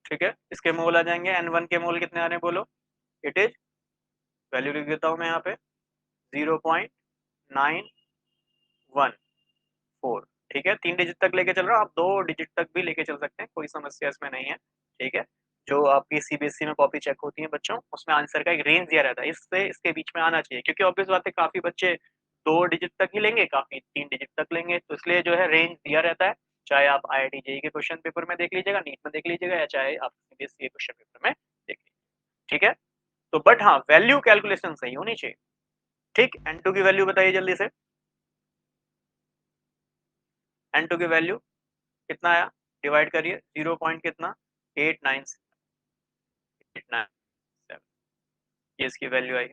ठीक है, इसके मोल आ जाएंगे। N1 के मोल कितने आ रहे हैं बोलो? इट इज, वैल्यू लिख देता हूँ मैं यहाँ पे, 0.9 4, ठीक है। 3 डिजिट तक लेके चल रहा हूँ, आप 2 डिजिट तक भी लेके चल सकते हैं, कोई समस्या इसमें नहीं है, ठीक है। जो आपकी सीबीएसई में कॉपी चेक होती है बच्चों, उसमें आंसर का एक रेंज दिया रहता है, इससे इसके बीच में आना चाहिए, क्योंकि ऑब्वियस बात है काफी बच्चे 2 डिजिट तक ही लेंगे, काफी 3 डिजिट तक लेंगे, तो इसलिए जो है रेंज दिया रहता है। चाहे आप IIT जेईई के क्वेश्चन पेपर में देख लीजिएगा, नीट में देख लीजिएगा, या चाहे आप सीबीएसई के क्वेश्चन पेपर में देख लीजिए, ठीक है। तो बट हाँ, वैल्यू कैलकुलेशन सही होनी चाहिए, ठीक। N2 की वैल्यू बताइए जल्दी से। N2 की वैल्यू कितना आया, डिवाइड करिए, 0 पॉइंट कितना, 897, ये इसकी वैल्यू आई,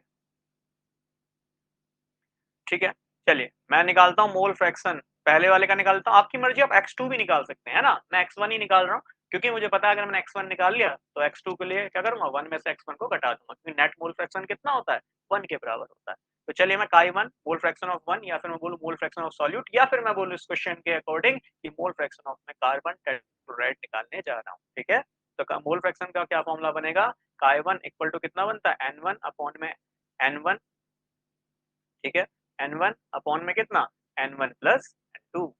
ठीक है। चलिए मैं निकालता हूँ मोल फ्रैक्शन, पहले वाले का निकालता हूँ, आपकी मर्जी, आप x2 भी निकाल सकते हैं, है ना। मैं x1 ही निकाल रहा हूँ, क्योंकि मुझे पता है अगर मैंने x1 निकाल लिया तो x2 के लिए क्या करूंगा, 1 में से x1 को घटा दूंगा, क्योंकि नेट मोल फ्रैक्शन कितना होता है, 1 के बराबर होता है। तो चलिए मैं chi1 मोल फ्रैक्शन ऑफ 1, या फिर मैं बोलूँ मोल फ्रैक्शन ऑफ सॉल्यूट, या फिर मैं बोलूँ इस क्वेश्चन के अकॉर्डिंग कि मोल फ्रैक्शन ऑफ में कार्बन टेट्राक्लोराइड निकालने जा रहा हूँ, ठीक है। तो मोल फ्रैक्शन का क्या फॉर्मूला बनेगा, chi1 इक्वल टू कितना बनता है, n1 अपॉन में n1, ठीक है। n1 अपॉन में कितना, n1 plus n2,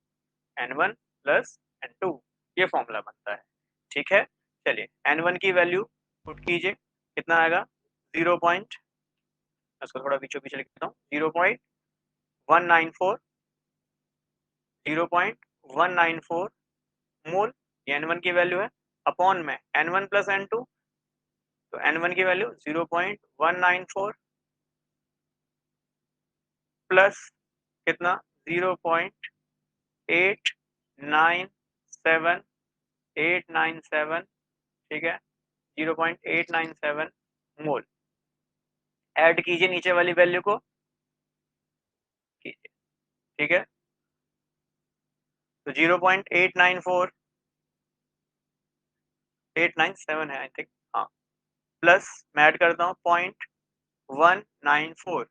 n1 plus n2, ये फॉर्मूला बनता है, ठीक है। चलिए n1 की वैल्यू पुट कीजिए, कितना आएगा, 0 पॉइंट, इसको थोड़ा बीचों बीच लिख देता हूँ, 0.194, 0.194 मोल, ये n1 की वैल्यू है, अपॉन में n1 प्लस n2, तो n1 की वैल्यू 0.194 प्लस कितना, 0.897, ठीक है, 0.897 मोल। ऐड कीजिए नीचे वाली वैल्यू को, कीजिए, ठीक है। तो 0.897 है आई थिंक, हाँ, प्लस मैं ऐड करता हूँ 0.194,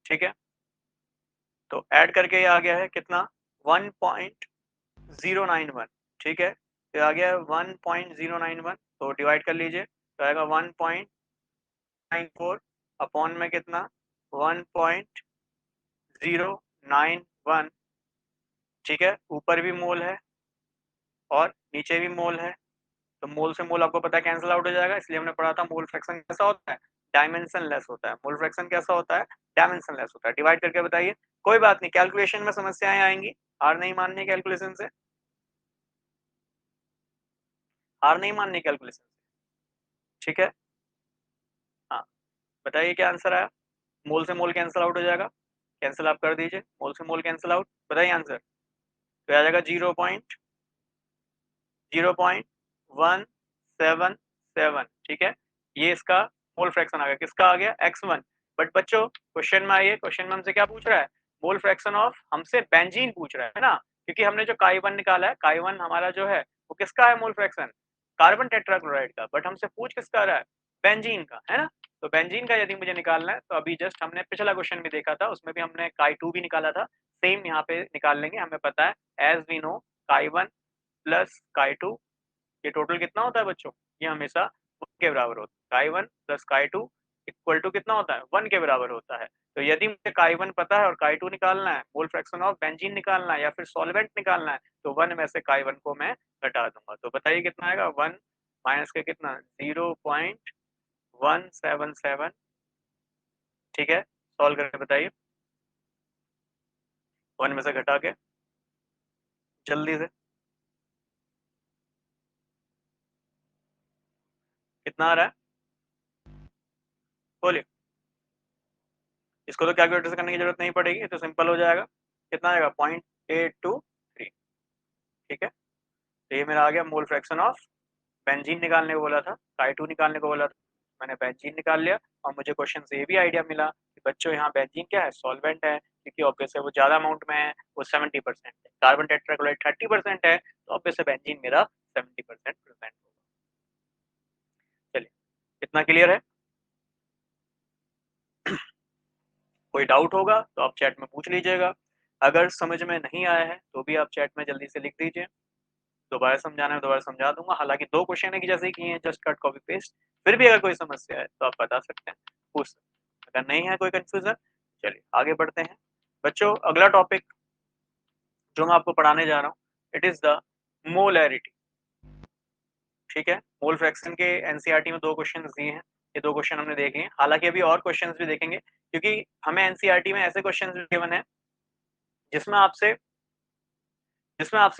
ठीक है। तो ऐड करके ये आ गया है कितना, 1.091, ठीक है। तो आ गया 1.091, तो डिवाइड कर लीजिए, तो आएगा 1.94 अपॉन में कितना, 1.091, ठीक है। ऊपर भी मोल है और नीचे भी मोल है, तो मोल से मोल आपको पता है कैंसिल आउट हो जाएगा, इसलिए हमने पढ़ा था मोल फ्रैक्शन कैसा होता है, डायमेंशन लेस होता है। मोल फ्रैक्शन कैसा होता है, डायमेंशन लेस होता है। डिवाइड करके बताइए, कोई बात नहीं, कैलकुलेशन में समस्याएं आएंगी, हार नहीं माननी कैलकुलेशन से, हार नहीं माननी कैलकुलेशन से, ठीक है। हाँ, बताइए क्या आंसर आया, मोल से मोल कैंसिल आउट हो जाएगा, कैंसिल आप कर दीजिए, मोल से मोल कैंसिल आउट, बताइए आंसर, तो आ जाएगा 0.177, ठीक है। ये इसका मोल फ्रैक्शन आ गया, किसका आ गया, x1। बट बच्चों क्वेश्चन में आइए, क्वेश्चन में हमसे क्या पूछ रहा है, मोल फ्रैक्शन ऑफ, हमसे बेंजीन पूछ रहा है ना, क्योंकि हमने जो chi1 निकाला है, chi1 हमारा जो है वो किसका है मोल फ्रैक्शन, कार्बन टेट्राक्लोराइड का, बट हमसे पूछ किसका रहा है, बेंजीन का, है ना। तो बेंजीन का यदि मुझे निकालना है, तो अभी जस्ट हमने पिछला क्वेश्चन भी देखा था, उसमें भी हमने chi2 भी निकाला था, सेम यहाँ पे निकाल लेंगे, हमें पता है as we know chi1 plus chi2, ये टोटल कितना होता है बच्चों, ये हमेशा 1 के बराबर होता है, chi1 plus chi2 equal to कितना होता है, 1 के बराबर होता है। तो यदि मुझे chi1 पता है और chi2 निकालना है, मोल फ्रैक्शन ऑफ बेंजीन निकालना है या फिर सॉल्वेंट निकालना है, तो 1 में से chi1 को मैं घटा दूंगा, तो बताइए कितना आएगा, 1 माइनस के कितना, 0.177, ठीक है। सॉल्व करके बताइए, 1 में से घटा के जल्दी से, कितना आ रहा है, बोलिए। इसको तो कैलकुलेटर से करने की जरूरत नहीं पड़ेगी, तो सिंपल हो जाएगा, कितना आएगा, 0.823, ठीक है। तो ये मेरा आ गया मोल फ्रैक्शन ऑफ बेंजीन निकालने को बोला था, chi2 निकालने को बोला था, मैंने बेंजीन निकाल लिया, और मुझे क्वेश्चन से ये भी आइडिया मिला कि बच्चों यहाँ बेंजीन क्या है, सॉल्वेंट है, क्योंकि ऑब्वियस है वो ज्यादा अमाउंट में है, वो 70% है, कार्बन टेट्राक्लोराइड 30% है, तो ऑब्वियस है बेंजीन मेरा 70% प्रेजेंट होगा। चलिए, इतना क्लियर है। कोई डाउट होगा तो आप चैट में पूछ लीजिएगा, अगर समझ में नहीं आया है तो भी आप चैट में जल्दी से लिख दीजिए, दोबारा समझाना है दोबारा समझा दूंगा। हालांकि 2 क्वेश्चन है कि जैसे किए हैं, जस्ट कट कॉपी पेस्ट, फिर भी अगर कोई समस्या है तो आप बता सकते हैं, पूछ सकते हैं, अगर नहीं है कोई कंफ्यूजन। चलिए आगे बढ़ते हैं बच्चों, अगला टॉपिक जो मैं आपको पढ़ाने जा रहा हूँ, इट इज़ द मोलैरिटी। ठीक है? मोल फ्रैक्शन के एनसीईआरटी में 2 क्वेश्चन्स दिए हैं, ये 2 क्वेश्चन हमने देख लिए। हालाँकि अभी और क्वेश्चन्स भी देखेंगे, क्योंकि हमें एनसीईआरटी में ऐसे क्वेश्चन्स भी गिवन है, जिसमें आपसे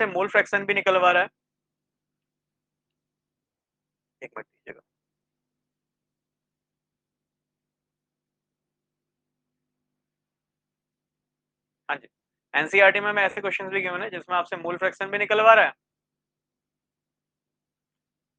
मोल फ्रैक्शन भी निकलवा रहा है। 1 मिनट दीजिएगा। हाँ जी, एनसीईआरटी में हमें ऐसे क्वेश्चन्स भी गिवन है, जिसमें आपसे मोल फ्रैक्शन भी निकलवा रहा है।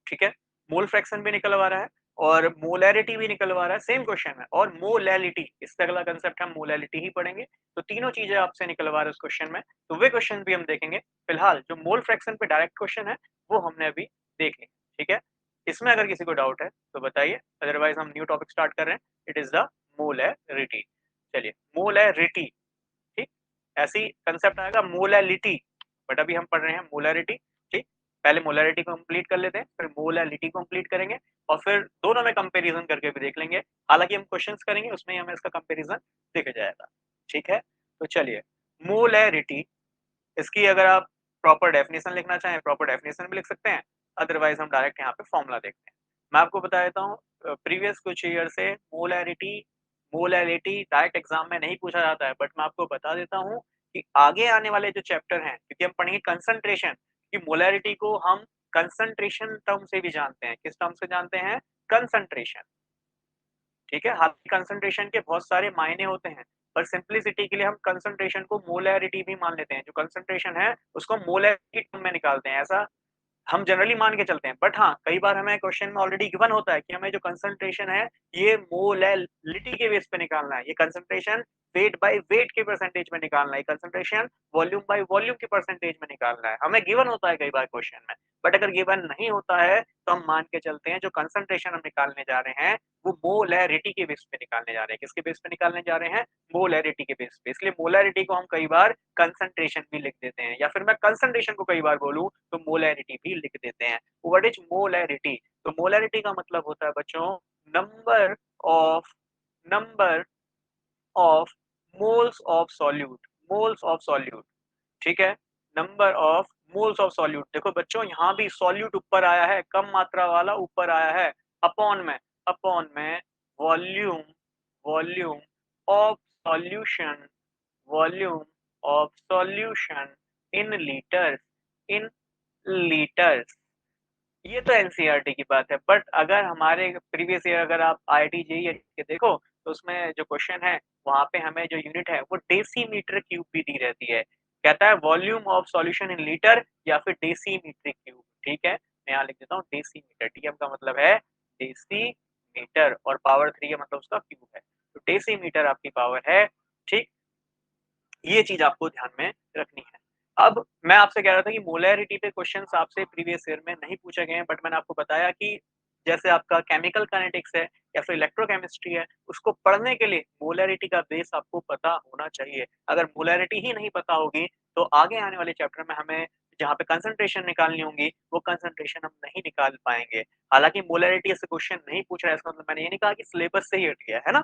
ठीक है? मोल फ्रैक्शन भी निकलवा रहा है और मोलैरिटी भी निकलवा रहा है, सेम क्वेश्चन है। और मोलैलिटी, इससे अगला कांसेप्ट हम मोलैलिटी ही पढ़ेंगे। तो तीनों चीज़ें आपसे निकलवा रहा है उस क्वेश्चन में, तो वे क्वेश्चन भी हम देखेंगे। फिलहाल जो मोल फ्रैक्शन पे डायरेक्ट क्वेश्चन है, वो हमने अभी देख लिए, ठीक है? इसमें अगर किसी को डाउट है तो बताइए, अदरवाइज़ हम न्यू टॉपिक स्टार्ट कर रहे हैं। It is the molarity. चलिए, मोलैरिटी, ठीक? ऐसे ही कांसेप्ट आएगा मोलैलिटी, बट अभी हम पढ़ रहे हैं मोलैरिटी, ठीक? पहले मोलैरिटी को कंप्लीट कर लेते हैं, फिर मोलैलिटी को कंप्लीट करेंगे और फिर दोनों में कंपैरिज़न करके भी देख लेंगे। हालाँकि हम क्वेश्चन्स करेंगे, उसमें ही हमें इसका कंपैरिज़न दिख जाएगा, ठीक है? तो चलिए, मोलैरिटी, इसकी अगर आप प्रॉपर डेफिनिशन लिखना चाहें, प्रॉपर डेफिनिशन भी लिख सकते हैं, अदरवाइज़ हम डायरेक्ट यहाँ पे फॉर्मूला देखते हैं। मैं आपको बता देता हूँ, प्रीवियस कुछ ईयर से मोलैरिटी डायरेक्ट एग्ज़ाम में नहीं पूछा जाता है, बट मैं आपको बता देता हूँ कि आगे आने वाले जो चैप्टर हैं, क्योंकि हम पढ़ेंगे कंसंट्रेशन, कि मोलैरिटी को हम कंसंट्रेशन टर्म से भी जानते हैं। किस टर्म से जानते हैं? कंसंट्रेशन। ठीक है? हालाँकि कंसंट्रेशन के बहुत सारे मायने होते हैं, पर सिम्प्लिसिटी के लिए हम कंसंट्रेशन को मोलैरिटी भी मान लेते हैं। जो कंसंट्रेशन है, उसको मोलैरिटी टर्म में निकालते हैं। ऐसा हम जनरली मान के चलते हैं, बट हाँ, कई बार हमें क्वेश्चन में ऑलरेडी गिवन होता है कि हमें जो कंसंट्रेशन है, ये मोलैलिटी के बेस पे निकालना है। ये कंसंट्रेशन वेट बाय वेट के परसेंटेज में निकालना है, ये कंसंट्रेशन वॉल्यूम बाय वॉल्यूम के परसेंटेज में निकालना है। हमें गिवन होता है कई बार क्वेश्चन में, बट अगर गिवन नहीं होता है, तो हम मान के चलते हैं जो कंसंट्रेशन हम निकालने जा रहे हैं, वो मोलैरिटी के बेस पे निकालने जा रहे हैं। किसके बेस पे निकालने जा रहे हैं? मोलैरिटी के बेस पे। इसलिए मोलैरिटी को हम कई बार कंसंट्रेशन भी लिख देते हैं, या फिर मैं कंसंट्रेशन को कई बार बोलूँ तो मोलैरिटी भी लिख देते हैं। What is molarity? तो मोलैरिटी का मतलब होता है बच्चों, number of number of moles of solute, moles of solute, ठीक है? Number of moles of solute. देखो बच्चों, यहाँ भी सॉल्यूट ऊपर आया है, कम मात्रा वाला ऊपर आया है, अपॉन में volume, volume of solution, volume of solution in litres, in litres. ये तो एनसीईआरटी की बात है, बट अगर हमारे प्रीवियस ईयर अगर आप आईआईटी जेईई के देखो, तो उसमें जो क्वेश्चन है, वहाँ पे हमें जो यूनिट है वो डेसीमीटर क्यूब भी दी रहती है। कहता है volume of solution in litre या फिर डेसीमीटर क्यूब, ठीक है? मैं यहाँ लिख देता हूँ डेसीमीटर, डीएम का मतलब है डेसीमीटर और पावर 3 का मतलब उसका क्यूब है। तो डेसीमीटर आपकी पावर है, ठीक? ये चीज़ आपको ध्यान में रखनी है। अब मैं आपसे कह रहा था कि मोलैरिटी पे क्वेश्चन्स आपसे प्रीवियस ईयर में नहीं पूछे गए हैं, बट मैंने आपको बताया कि जैसे आपका केमिकल काइनेटिक्स है या फिर इलेक्ट्रोकेमिस्ट्री है, उसको पढ़ने के लिए मोलैरिटी का बेस आपको पता होना चाहिए। अगर मोलैरिटी ही नहीं पता होगी, तो आगे आने वाले चैप्टर में हमें जहाँ पे कंसंट्रेशन निकालनी होंगी, वो कंसंट्रेशन हम नहीं निकाल पाएँगे। हालाँकि मोलैरिटी से क्वेश्चन नहीं पूछ रहा है, इसका मतलब मैंने ये नहीं कहा कि सिलेबस से ही हट गया है ना?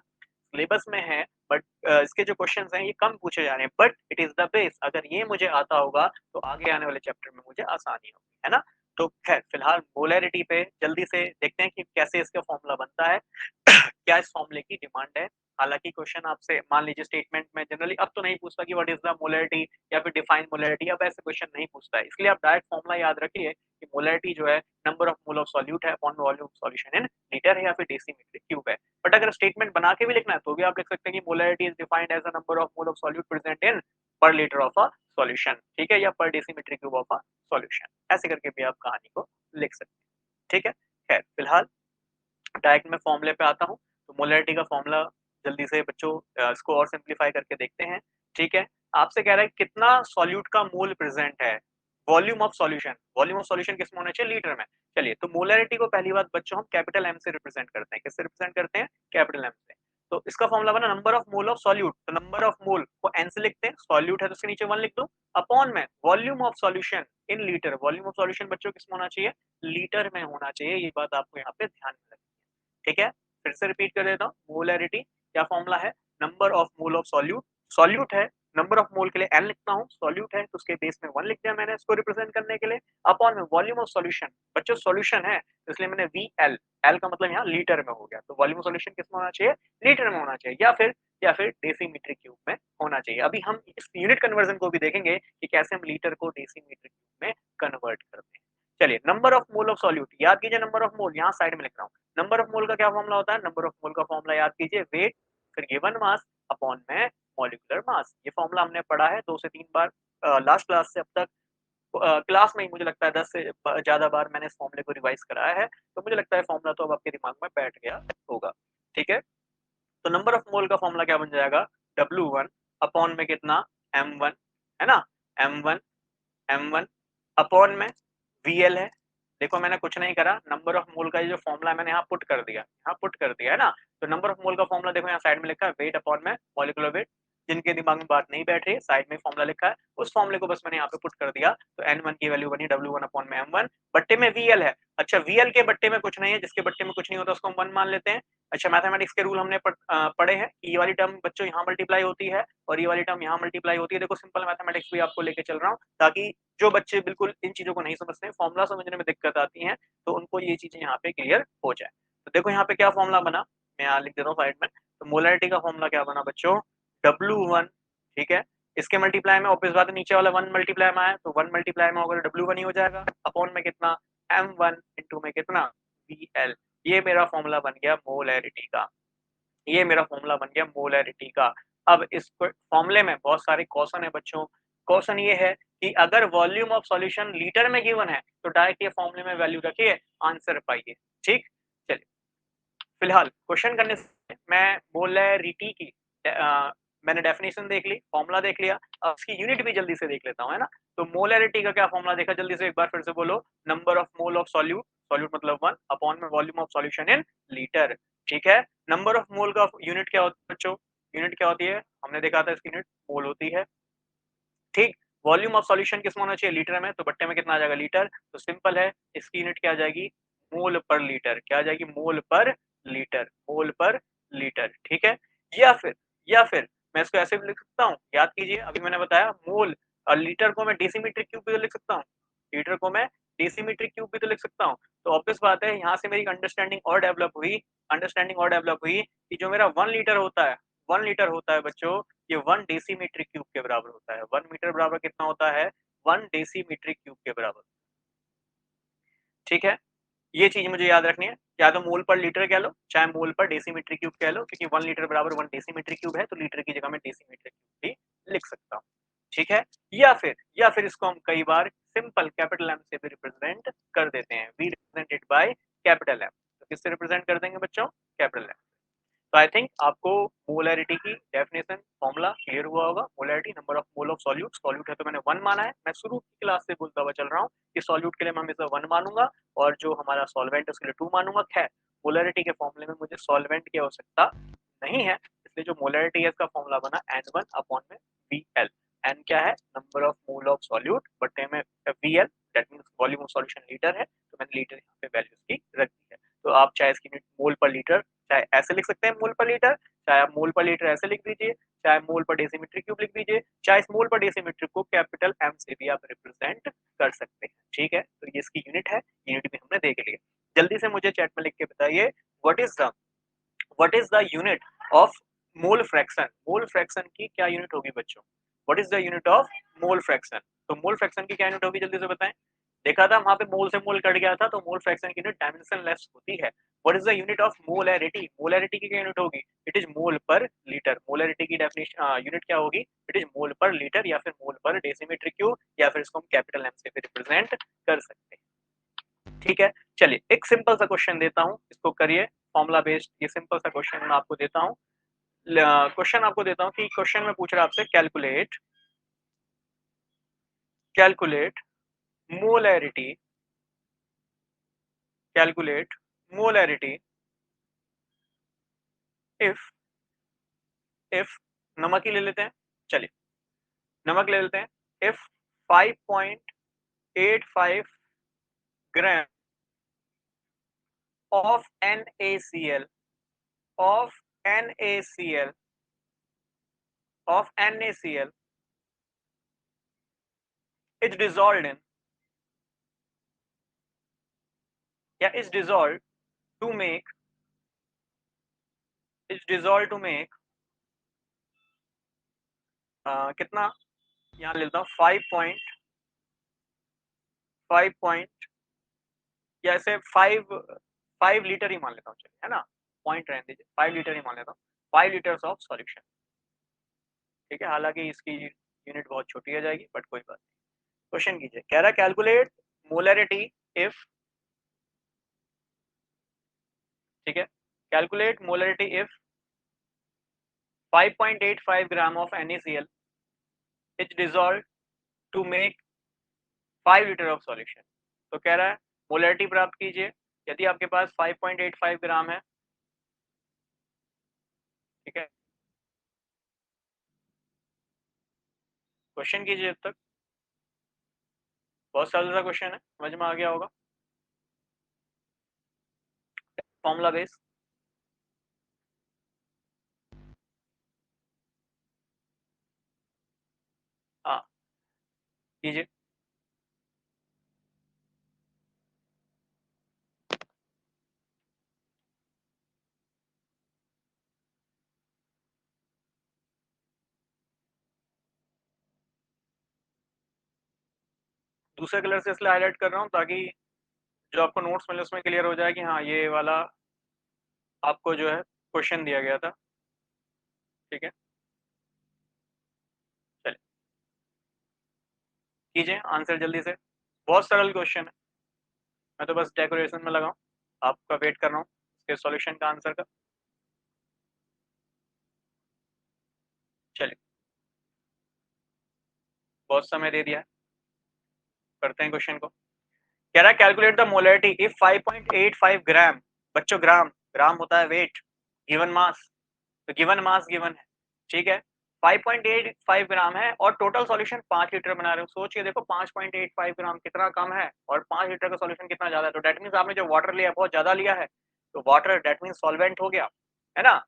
सिलेबस में है, बट इसके जो क्वेश्चन्स हैं ये कम पूछे जा रहे हैं, but it is the base. अगर ये मुझे आता होगा तो आगे आने वाले चैप्टर में मुझे आसानी होगी, है ना? तो ख़ैर फिलहाल पोलैरिटी पे जल्दी से देखते हैं कि कैसे इसका फ़ॉर्मूला बनता है। क्या इस फ़ॉर्मूले की डिमांड है? हालाँकि क्वेश्चन आपसे मान लीजिए स्टेटमेंट में जनरली अब तो नहीं पूछता कि व्हाट इज़ द मोलैरिटी या फिर डिफाइन मोलैरिटी, अब ऐसे क्वेश्चन नहीं पूछता है। इसलिए आप डायरेक्ट फ़ॉर्मूला याद रखिए कि मोलैरिटी जो है number of mole of solute है upon volume of solution in litre है या फिर डेसीमीटर क्यूब है। बट अगर स्टेटमेंट बना के भी लिखना है तो भी आप लिख सकते हैं कि molarity is defined as a number of mole of solute present in पर लीटर ऑफ अ सॉल्यूशन, ठीक है? या पर decimetre cube of a solution. ऐसे करके भी आप कहानी को लिख सकते हैं, ठीक है? खैर फिलहाल डायरेक्ट मैं फॉर्मूले पे आता हूँ। तो मोलैरिटी का फॉर्मूला जल्दी से बच्चों इसको और सिम्प्लीफाई करके देखते हैं, ठीक है? आपसे कह रहा है कितना सॉल्यूट का मोल प्रेज़ेंट है, वॉल्यूम ऑफ सॉल्यूशन किसमें होना चाहिए? लीटर में। चलिए, तो मोलैरिटी को पहली बात बच्चों हम कैपिटल एम से रिप्रेज़ेंट करते हैं। किससे रिप्रेज़ेंट करते हैं? कैपिटल एम से। तो इसका फॉर्मूला बना number of mole of solute, तो नंबर ऑफ मोल को एन से लिखते हैं, सॉल्यूट है तो उसके नीचे 1 लिख दो, अपॉन में volume of solution in litre, volume of solution बच्चों किसमें होना चाहिए? लीटर में होना चाहिए। ये बात आपको यहाँ पे ध्यान में रखनी है। ठीक है? फिर से रिपीट कर देता हूँ, मोलैरिटी क्या फ़ॉर्मूला है? Number of mole of solute, solute है नंबर ऑफ मोल के लिए n लिखता हूँ, सॉल्यूट है तो उसके बेस में 1 लिख दिया मैंने इसको रिप्रेजेंट करने के लिए, अपॉन में वॉल्यूम ऑफ सॉल्यूशन, बच्चों सॉल्यूशन है तो इसलिए मैंने VL, L का मतलब यहाँ लीटर में हो गया, तो वॉल्यूम ऑफ सॉल्यूशन किसमें होना चाहिए, लीटर में होना चाहिए, या फिर डेसीमीटर क्यूब में होना चाहिए। अभी हम इस यूनिट कन्वर्जन को भी देखेंगे कि कैसे हम लीटर को डेसीमीटर क्यूब में कन्वर्ट करते हैं। चलिए, number of mole of solute याद कीजिए, नंबर ऑफ मोल यहाँ साइड में लिख रहा हूँ। नंबर ऑफ मोल का क्या फॉर्मूला होता है, नंबर ऑफ मोल का फॉर्मूला याद कीजिए, वेट फिर गिवन मास अपॉन में मॉलिक्यूलर मास। ये फॉर्मूला हमने पढ़ा है 2 से 3 बार लास्ट क्लास से अब तक। क्लास में ही मुझे लगता है 10 से ज़्यादा बार मैंने इस फॉर्मूले को रिवाइज़ कराया है, तो मुझे लगता है फॉर्मूला तो अब आपके दिमाग में बैठ गया होगा, ठीक है? तो नंबर ऑफ मोल का फॉर्मूला क्या बन जाएगा, W1 अपॉन में कितना, M1, है ना? M1 अपॉन में VL है। देखो मैंने कुछ नहीं करा, नंबर ऑफ मोल का ये जो फॉर्मूला है मैंने यहाँ पुट कर दिया, है ना? तो नंबर ऑफ मोल का फॉर्मूला देखो यहाँ साइड में लिखा है, वेट अपॉन में मॉलिक्यूलर वेट। जिनके दिमाग में बात नहीं बैठ रही है, साइड में फॉर्मूला लिखा है, उस फॉर्मूले को बस मैंने यहाँ पे पुट कर दिया, तो N1 की वैल्यू बनी W1 अपॉन में M1, बट्टे में VL है। अच्छा, VL के बट्टे में कुछ नहीं है, जिसके बट्टे में कुछ नहीं होता उसको हम 1 मान लेते हैं। अच्छा, मैथमेटिक्स के रूल हमने पढ़े हैं कि ये वाली टर्म बच्चों यहाँ मल्टीप्लाई होती है और ये वाली टर्म यहाँ मल्टीप्लाई होती है। देखो सिंपल मैथमेटिक्स भी आपको लेके चल रहा हूँ, ताकि जो बच्चे बिल्कुल इन चीज़ों को नहीं समझते हैं, फॉर्मूला समझने में दिक्कत आती है, तो उनको ये चीज़ें यहाँ पे क्लियर हो जाए। तो देखो यहाँ पे क्या फॉर्मूला बना, मैं यहाँ लिख देता हूँ साइड में। तो मोलैरिटी का फॉर्मूला क्या बना बच्चों, W1, ठीक है? इसके मल्टीप्लाई में ऑब्वियस बात है, नीचे वाला 1 मल्टीप्लाई में आया, तो 1 मल्टीप्लाई में होगा तो W1 ही हो जाएगा, अपॉन में कितना, M1 इंटू में कितना, VL। ये मेरा फॉर्मूला बन गया मोलैरिटी का। ये मेरा फॉर्मूला बन गया मोलैरिटी का। अब इस फॉर्मूले में बहुत सारे क्वेश्चन है बच्चों। क्वेश्चन ये है कि अगर वॉल्यूम ऑफ सॉल्यूशन लीटर में गिवन है, तो डायरेक्ट ये फॉर्मूले में वैल्यू रखिए, आंसर पाइए। ठीक? चलिए, फिलहाल क्वेश्चन करने से मैं मोलैरिटी की मैंने डेफिनेशन देख ली, फॉर्मूला देख लिया, अब इसकी यूनिट भी जल्दी से देख लेता हूँ, है ना? तो मोलैरिटी का क्या फॉर्मूला देखा जल्दी से एक बार फिर से बोलो, number of mole of solute, solute मतलब 1 अपॉन में volume of solution in litre, ठीक है? नंबर ऑफ मोल का यूनिट क्या होता है बच्चों? यूनिट क्या होती है? हमने देखा था इसकी यूनिट मोल होती है, ठीक? वॉल्यूम ऑफ सॉल्यूशन किसमें होना चाहिए? लीटर में, तो बट्टे में कितना आ जाएगा? लीटर। तो सिंपल है, इसकी यूनिट क्या आ जाएगी? मोल पर लीटर। क्या आ जाएगी? मोल पर लीटर, मोल पर लीटर, ठीक है? या फिर या फिर मैं इसको ऐसे भी लिख सकता हूँ, याद कीजिए अभी मैंने बताया मोल और लीटर को मैं डेसीमीटर क्यूब भी तो लिख सकता हूँ, लीटर को मैं डेसीमीटर क्यूब भी तो लिख सकता हूँ। तो ऑब्वियस बात है यहाँ से मेरी अंडरस्टैंडिंग और डेवलप हुई कि जो मेरा 1 लीटर होता है, 1 लीटर होता है बच्चों, ये 1 डेसीमीटर क्यूब के बराबर होता है। 1 मीटर बराबर कितना होता है? 1 डेसीमीटर क्यूब के बराबर, ठीक है? ये चीज़ मुझे याद रखनी है, या तो मोल पर लीटर कह लो, चाहे मोल पर डेसीमीटर क्यूब कह लो, क्योंकि 1 लीटर बराबर 1 डेसीमीटर क्यूब है, तो लीटर की जगह मैं डेसीमीटर क्यूब भी लिख सकता हूँ, ठीक है? या फिर इसको हम कई बार सिंपल कैपिटल एम से भी रिप्रेजेंट कर देते हैं, we represented by capital M. तो किससे रिप्रेजेंट कर देंगे बच्चों? Capital M. तो आई थिंक आपको मोलैरिटी की डेफिनेशन फॉर्मूला क्लियर हुआ होगा। Molarity number of mole of solute, solute है तो मैंने 1 माना है। मैं शुरू की क्लास से बोलता हुआ चल रहा हूँ कि सॉल्यूट के लिए मैं हमेशा 1 मानूंगा और जो हमारा सॉल्वेंट है उसके लिए 2 मानूंगा। खैर, मोलैरिटी के फॉर्मूले में मुझे सॉल्वेंट की आवश्यकता नहीं है, इसलिए जो मोलैरिटी है इसका फॉर्मूला बना N1 अपॉन में VL। N क्या है? Number of mole of solute, बट्टे में VL, that means volume of solution litre है, तो मैंने लीटर यहाँ पे वैल्यू इसकी रख दी है। तो आप चाहे इसकी यूनिट मोल पर लीटर, चाहे ऐसे लिख सकते हैं मोल पर लीटर, चाहे आप मोल पर लीटर ऐसे लिख दीजिए, चाहे मोल पर डेसीमीटर क्यूब लिख दीजिए, चाहे इस मोल पर डेसीमीटर को कैपिटल एम से भी आप रिप्रेजेंट कर सकते हैं, ठीक है? तो ये इसकी यूनिट है, यूनिट भी हमने देख ली। जल्दी से मुझे चैट में लिख के बताइए, what is the unit of mole fraction? Mole fraction की क्या यूनिट होगी बच्चों? What is the unit of mole fraction? तो मोल फ्रैक्शन की क्या यूनिट होगी जल्दी से बताएं। देखा था वहां पे मोल से मोल कट गया था, तो मोल फ्रैक्शन की यूनिट डायमेंशनलेस होती है। What is the unit of molarity? Molarity की क्या यूनिट होगी? It is mole per litre. Molarity की डेफिनेशन यूनिट क्या होगी? It is mole per litre या फिर मोल पर डेसीमीटर क्यूब, या फिर इसको हम कैपिटल एम से भी रिप्रेजेंट कर सकते हैं, ठीक है? चलिए एक सिंपल सा क्वेश्चन देता हूँ, इसको करिए। फॉर्मूला बेस्ड ये सिंपल सा क्वेश्चन मैं आपको देता हूँ। क्वेश्चन आपको देता हूँ कि क्वेश्चन में पूछ रहा है आपसे, calculate molarity, calculate molarity if if नमक ही ले लेते हैं, चलिए नमक ले लेते हैं। If 5.85 gram of NaCl of NaCl of NaCl is dissolve in या is dissolve to make is dissolve to make कितना, यहाँ लेता हूँ 5 पॉइंट या ऐसे 5 लीटर ही मान लेता हूँ, चलिए, है ना, पॉइंट रहने दीजिए, 5 लीटर ही मान लेता हूँ, 5 लीटर्स ऑफ सॉल्यूशन, ठीक है, हालांकि इसकी यूनिट बहुत छोटी हो जाएगी बट कोई बात नहीं। क्वेश्चन कीजिए, कह रहा है कैलकुलेट मोलरिटी इफ, ठीक है, calculate molarity if 5.85 gram of NaCl is dissolve to make 5 litre of solution. तो कह रहा है मोलरिटी प्राप्त कीजिए यदि आपके पास 5.85 ग्राम है, ठीक है, क्वेश्चन कीजिए, अब तक बहुत सरल सा क्वेश्चन है, समझ में आ गया होगा, फॉर्मूला बेस। हाँ कीजिए, दूसरे कलर से इसलिए हाईलाइट कर रहा हूँ ताकि जो आपको नोट्स मिले उसमें क्लियर हो जाए कि हाँ ये वाला आपको जो है क्वेश्चन दिया गया था, ठीक है, चलिए कीजिए आंसर जल्दी से, बहुत सरल क्वेश्चन है, मैं तो बस डेकोरेशन में लगाऊं, आपका वेट कर रहा हूँ इसके सॉल्यूशन का, आंसर का, चलिए बहुत समय दे दिया है, करते हैं क्वेश्चन को। कह रहा है कैलकुलेट द मोलरिटी इफ 5.85 ग्राम, बच्चों ग्राम, ग्राम होता है वेट, गिवन मास, तो गिवन मास गिवन है, ठीक है, 5.85 ग्राम है और टोटल सॉल्यूशन 5 लीटर बना रहे हो, सोच के देखो 5.85 ग्राम कितना कम है और 5 लीटर का सॉल्यूशन कितना ज्यादा है, तो डेट मीन्स आपने जो वाटर लिया बहुत ज्यादा लिया है, तो वाटर डेट मीन्स सॉल्वेंट हो गया, है ना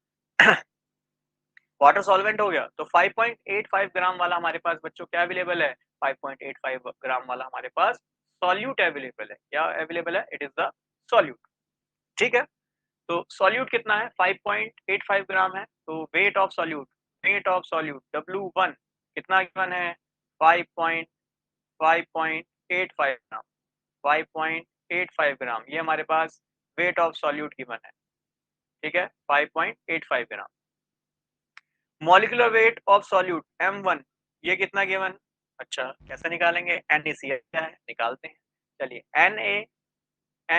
वाटर सॉल्वेंट हो गया, तो 5.85 ग्राम वाला हमारे पास बच्चों क्या अवेलेबल है, 5.85 ग्राम वाला हमारे पास सॉल्यूट अवेलेबल है, क्या अवेलेबल है, इट इज द सॉल्यूट, ठीक है, तो सॉल्यूट कितना है 5.85 ग्राम है, तो वेट ऑफ सॉल्यूट W1 कितना गिवन है 5.85 ग्राम, 5.85 ग्राम ये हमारे पास वेट ऑफ सॉल्यूट गिवन है, ठीक है, 5.85 gram. Molecular weight of solute M1 ये कितना गिवन, अच्छा कैसे निकालेंगे, NaCl क्या है निकालते हैं, चलिए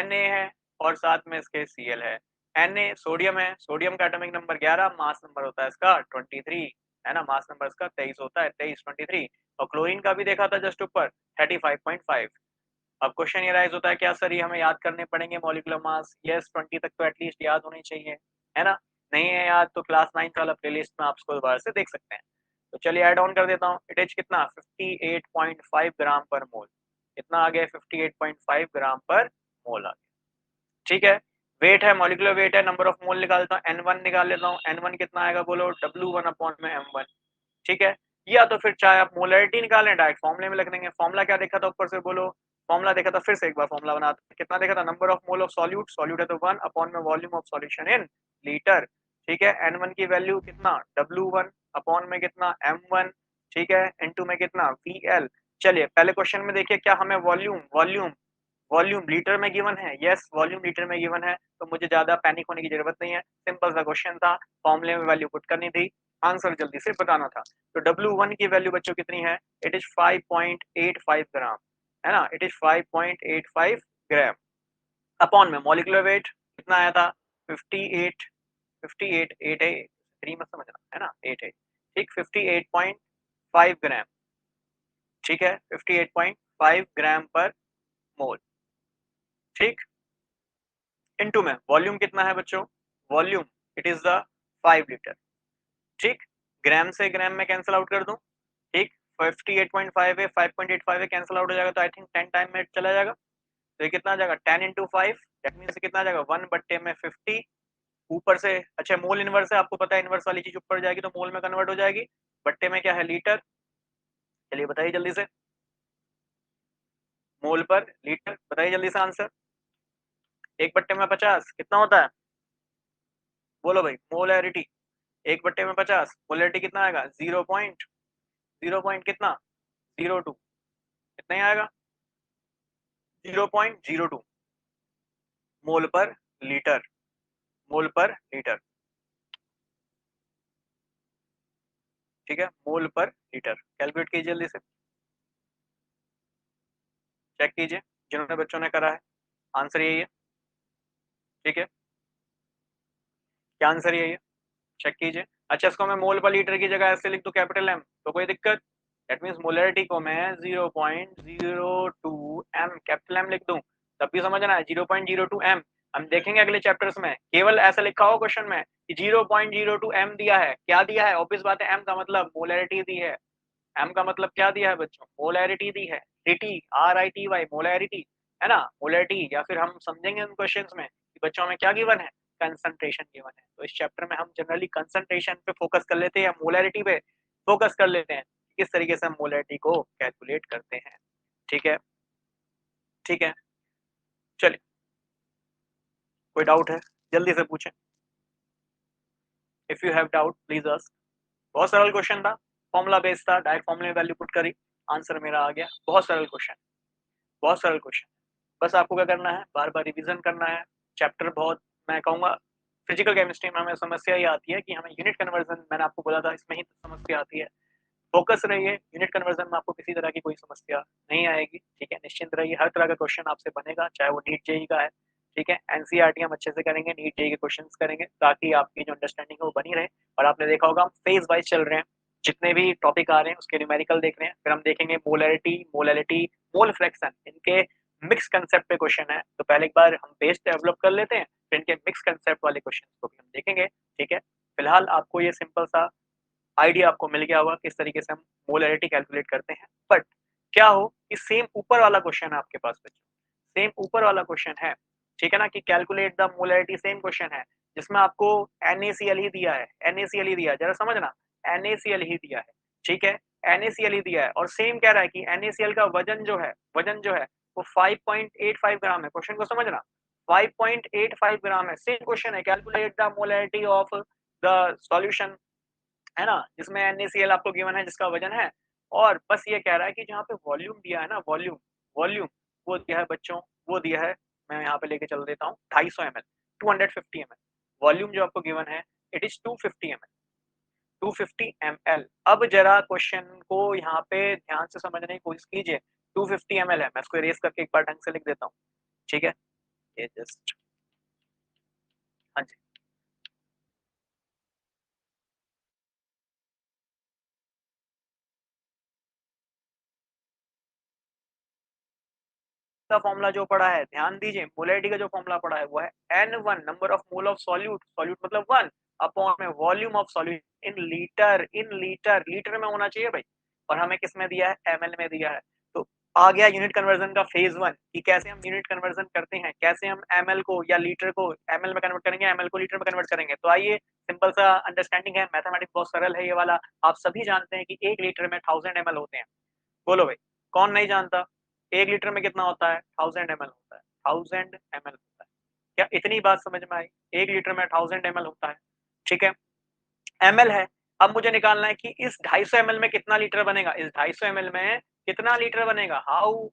Na है और साथ में इसके Cl है, Na सोडियम है, सोडियम का एटॉमिक नंबर 11, मास नंबर होता है इसका 23, है ना, मास नंबर इसका 23 होता है, 23 23, और क्लोरीन का भी देखा था जस्ट ऊपर 35.5। अब क्वेश्चन ये राइज होता है क्या सर ये हमें याद करने पड़ेंगे मॉलिक्यूलर मास, यस 20 तक तो एटलीस्ट याद होनी चाहिए, है ना, नहीं है याद तो क्लास 9 वाला प्लेलिस्ट में आप उसको दोबारा से देख सकते हैं, तो चलिए ऐड ऑन कर देता हूँ, इट इज कितना 58.5 ग्राम पर मोल, कितना आ गया 58.5 ग्राम पर मोल आ गया, ठीक है, वेट है मॉलिक्यूलर वेट है, नंबर ऑफ मोल निकालता हूँ N1 निकाल लेता हूँ, N1 कितना आएगा बोलो W1 अपॉन में M1, ठीक है, या तो फिर चाहे आप मोलरिटी निकालें डायरेक्ट फॉर्मूले में लिख देंगे, फॉर्मूला क्या देखा था ऊपर से बोलो, फॉर्मूला देखा था, फिर से एक बार फॉर्मूला बनाते हैं, कितना देखा था number of mole of solute, solute है तो 1 अपॉन में volume of solution in litre, ठीक है, N1 की वैल्यू कितना W1 अपॉन में कितना M1, ठीक है, इनटू में कितना VL। चलिए पहले क्वेश्चन में देखिए क्या हमें वॉल्यूम वॉल्यूम वॉल्यूम लीटर में गिवन है, यस वॉल्यूम लीटर में गिवन है, तो मुझे ज्यादा पैनिक होने की जरूरत नहीं है, सिंपल सा क्वेश्चन था, फॉर्मूले में वैल्यू पुट करनी थी, आंसर जल्दी से बताना था, तो W1 की वैल्यू बच्चों कितनी है, इट इज 5.85 ग्राम, है ना, इट इज 5.85 ग्राम अपॉन में मॉलिक्यूलर वेट कितना आया था 58, 58 8 है 3 मत समझना, है ना 8 है, ठीक 58.5 ग्राम, ठीक है 58.5 ग्राम पर मोल, ठीक, इनटू में वॉल्यूम कितना है बच्चों, volume it is the 5 litre, ठीक, ग्राम से ग्राम में कैंसिल आउट कर दूं, ठीक 58.5 है 5.85 है, कैंसिल आउट हो जाएगा तो आई थिंक 10 टाइम में चला जाएगा, तो ये कितना आ जाएगा 10 इंटू 5, दैट मीन्स कितना आ जाएगा 1 बट्टे में 50, ऊपर से अच्छा मोल इनवर्स है, आपको पता है इनवर्स वाली चीज ऊपर जाएगी तो मोल में कन्वर्ट हो जाएगी, बट्टे में क्या है लीटर, चलिए बताइए जल्दी से, मोल पर लीटर, बताइए जल्दी से आंसर। 1/50 कितना होता है, बोलो भाई, मोलैरिटी। 1/50 मोलैरिटी कितना आएगा, 0 पॉइंट कितना, 02, कितना ही आएगा, 0.02 मोल पर लीटर, मोल पर लीटर, ठीक है, मोल पर लीटर। कैलकुलेट कीजिए जल्दी से, चेक कीजिए जिन्होंने बच्चों ने करा है, आंसर यही है, ठीक है, क्या आंसर यही है, चेक कीजिए। अच्छा, इसको मैं मोल पर लीटर की जगह ऐसे लिख दूं कैपिटल एम, तो कोई दिक्कत, दैट मीन्स मोलरिटी को मैं 0.02 एम कैपिटल एम लिख दूं, तब भी समझना है 0.02 एम। हम देखेंगे अगले चैप्टर्स में, केवल ऐसा लिखा हो क्वेश्चन में कि 0.02 एम दिया है, क्या दिया है, ऑब्वियस बात है, एम का मतलब मोलरिटी दी है, एम का मतलब क्या दिया है बच्चों, मोलैरिटी दी है, टीटी RITY मोलैरिटी, है ना, मोलैरिटी। या फिर हम समझेंगे उन क्वेश्चंस में कि बच्चों में क्या गिवन है, कंसंट्रेशन गिवन है। तो इस चैप्टर में हम जनरली कंसंट्रेशन पे फोकस कर लेते हैं या मोलैरिटी पे फोकस कर लेते हैं, किस तरीके से हम मोलैरिटी को कैलकुलेट करते हैं, ठीक है, ठीक है। चलिए, कोई डाउट है, जल्दी से पूछें, if you have doubt please ask. बहुत सरल क्वेश्चन था, फॉर्मूला बेस्ड था, डायरेक्ट फॉर्मूले में वैल्यू पुट करी, आंसर मेरा आ गया, बहुत सरल क्वेश्चन, बहुत सरल क्वेश्चन। बस आपको क्या करना है, बार बार रिवीजन करना है, चैप्टर बहुत, मैं कहूँगा फिजिकल केमिस्ट्री में हमें समस्या ये आती है कि हमें यूनिट कन्वर्जन, मैंने आपको बोला था इसमें ही समस्या आती है, फोकस रहिए, यूनिट कन्वर्जन में आपको किसी तरह की कोई समस्या नहीं आएगी, ठीक है, निश्चिंत रहिए, हर तरह का क्वेश्चन आपसे बनेगा, चाहे वो नीट जेई का है, ठीक है, एनसीईआरटी हम अच्छे से करेंगे, नीट जेई के क्वेश्चन करेंगे, ताकि आपकी जो अंडरस्टैंडिंग है वो बनी रहे। और आपने देखा होगा हम फेज वाइज चल रहे हैं, जितने भी टॉपिक आ रहे हैं उसके न्यूमेरिकल देख रहे हैं, फिर हम देखेंगे मोलैरिटी, मोलैलिटी, मोल फ्रैक्शन, इनके मिक्स कंसेप्ट पे क्वेश्चन है, तो पहले एक बार हम बेस डेवलप कर लेते हैं, फिर इनके मिक्स कंसेप्ट वाले क्वेश्चन को भी हम देखेंगे, ठीक है। फिलहाल आपको ये सिंपल सा आइडिया आपको मिल गया होगा किस तरीके से हम मोलैरिटी कैलकुलेट करते हैं। बट क्या हो कि सेम ऊपर वाला क्वेश्चन है आपके पास बच्चों, सेम ऊपर वाला क्वेश्चन है, ठीक है ना, कि calculate the molarity, same question है जिसमें आपको NaCl ही दिया है, NaCl ही दिया है, जरा समझना, NaCl ही दिया है, ठीक है, NaCl ही दिया है, और सेम कह रहा है कि NaCl का वजन जो है, वजन जो है वो 5.85 ग्राम है, क्वेश्चन को समझना, 5.85 ग्राम है, सेम क्वेश्चन है, calculate the molarity of the solution, है ना, जिसमें NaCl आपको गिवन है जिसका वजन है, और बस ये कह रहा है कि जहाँ पे वॉल्यूम दिया है ना, वॉल्यूम, वॉल्यूम वो दिया है बच्चों, वो दिया है, मैं यहाँ पे लेके चल देता हूँ, 250 ml, 250 ml वॉल्यूम जो आपको गिवन है, इट इज 250 ml, 250 ml। अब जरा क्वेश्चन को यहाँ पे ध्यान से समझने की कोशिश कीजिए, 250 ml है, मैं इसको इरेज करके एक बार ढंग से लिख देता हूँ, ठीक है, ये जस्ट, हाँ जी, का फॉर्मूला जो पड़ा है, ध्यान दीजिए, मोलैरिटी का जो फॉर्मूला पड़ा है वो है N1 number of mole of solute, solute मतलब 1 अपॉन में volume of solute in litre, in litre, litre में होना चाहिए भाई, और हमें किस में दिया है, ml में दिया है। तो आ गया यूनिट कन्वर्जन का फेज 1 कि कैसे हम यूनिट कन्वर्जन करते हैं, कैसे हम ml को या लीटर को ml में कन्वर्ट करेंगे, ml को लीटर में कन्वर्ट करेंगे। तो आइए, सिंपल सा अंडरस्टैंडिंग है, मैथमेटिक्स बहुत सरल है ये वाला, आप सभी जानते हैं कि 1 लीटर में 1000 ml होते हैं, बोलो भाई, कौन नहीं जानता, 1 लीटर में कितना होता है, 1000 ml होता है, 1000 ml होता है, क्या इतनी बात समझ में आई, 1 लीटर में 1000 ml होता है, ठीक है, ml है। अब मुझे निकालना है कि इस 250 ml में कितना लीटर बनेगा, इस 250 ml में कितना लीटर बनेगा, how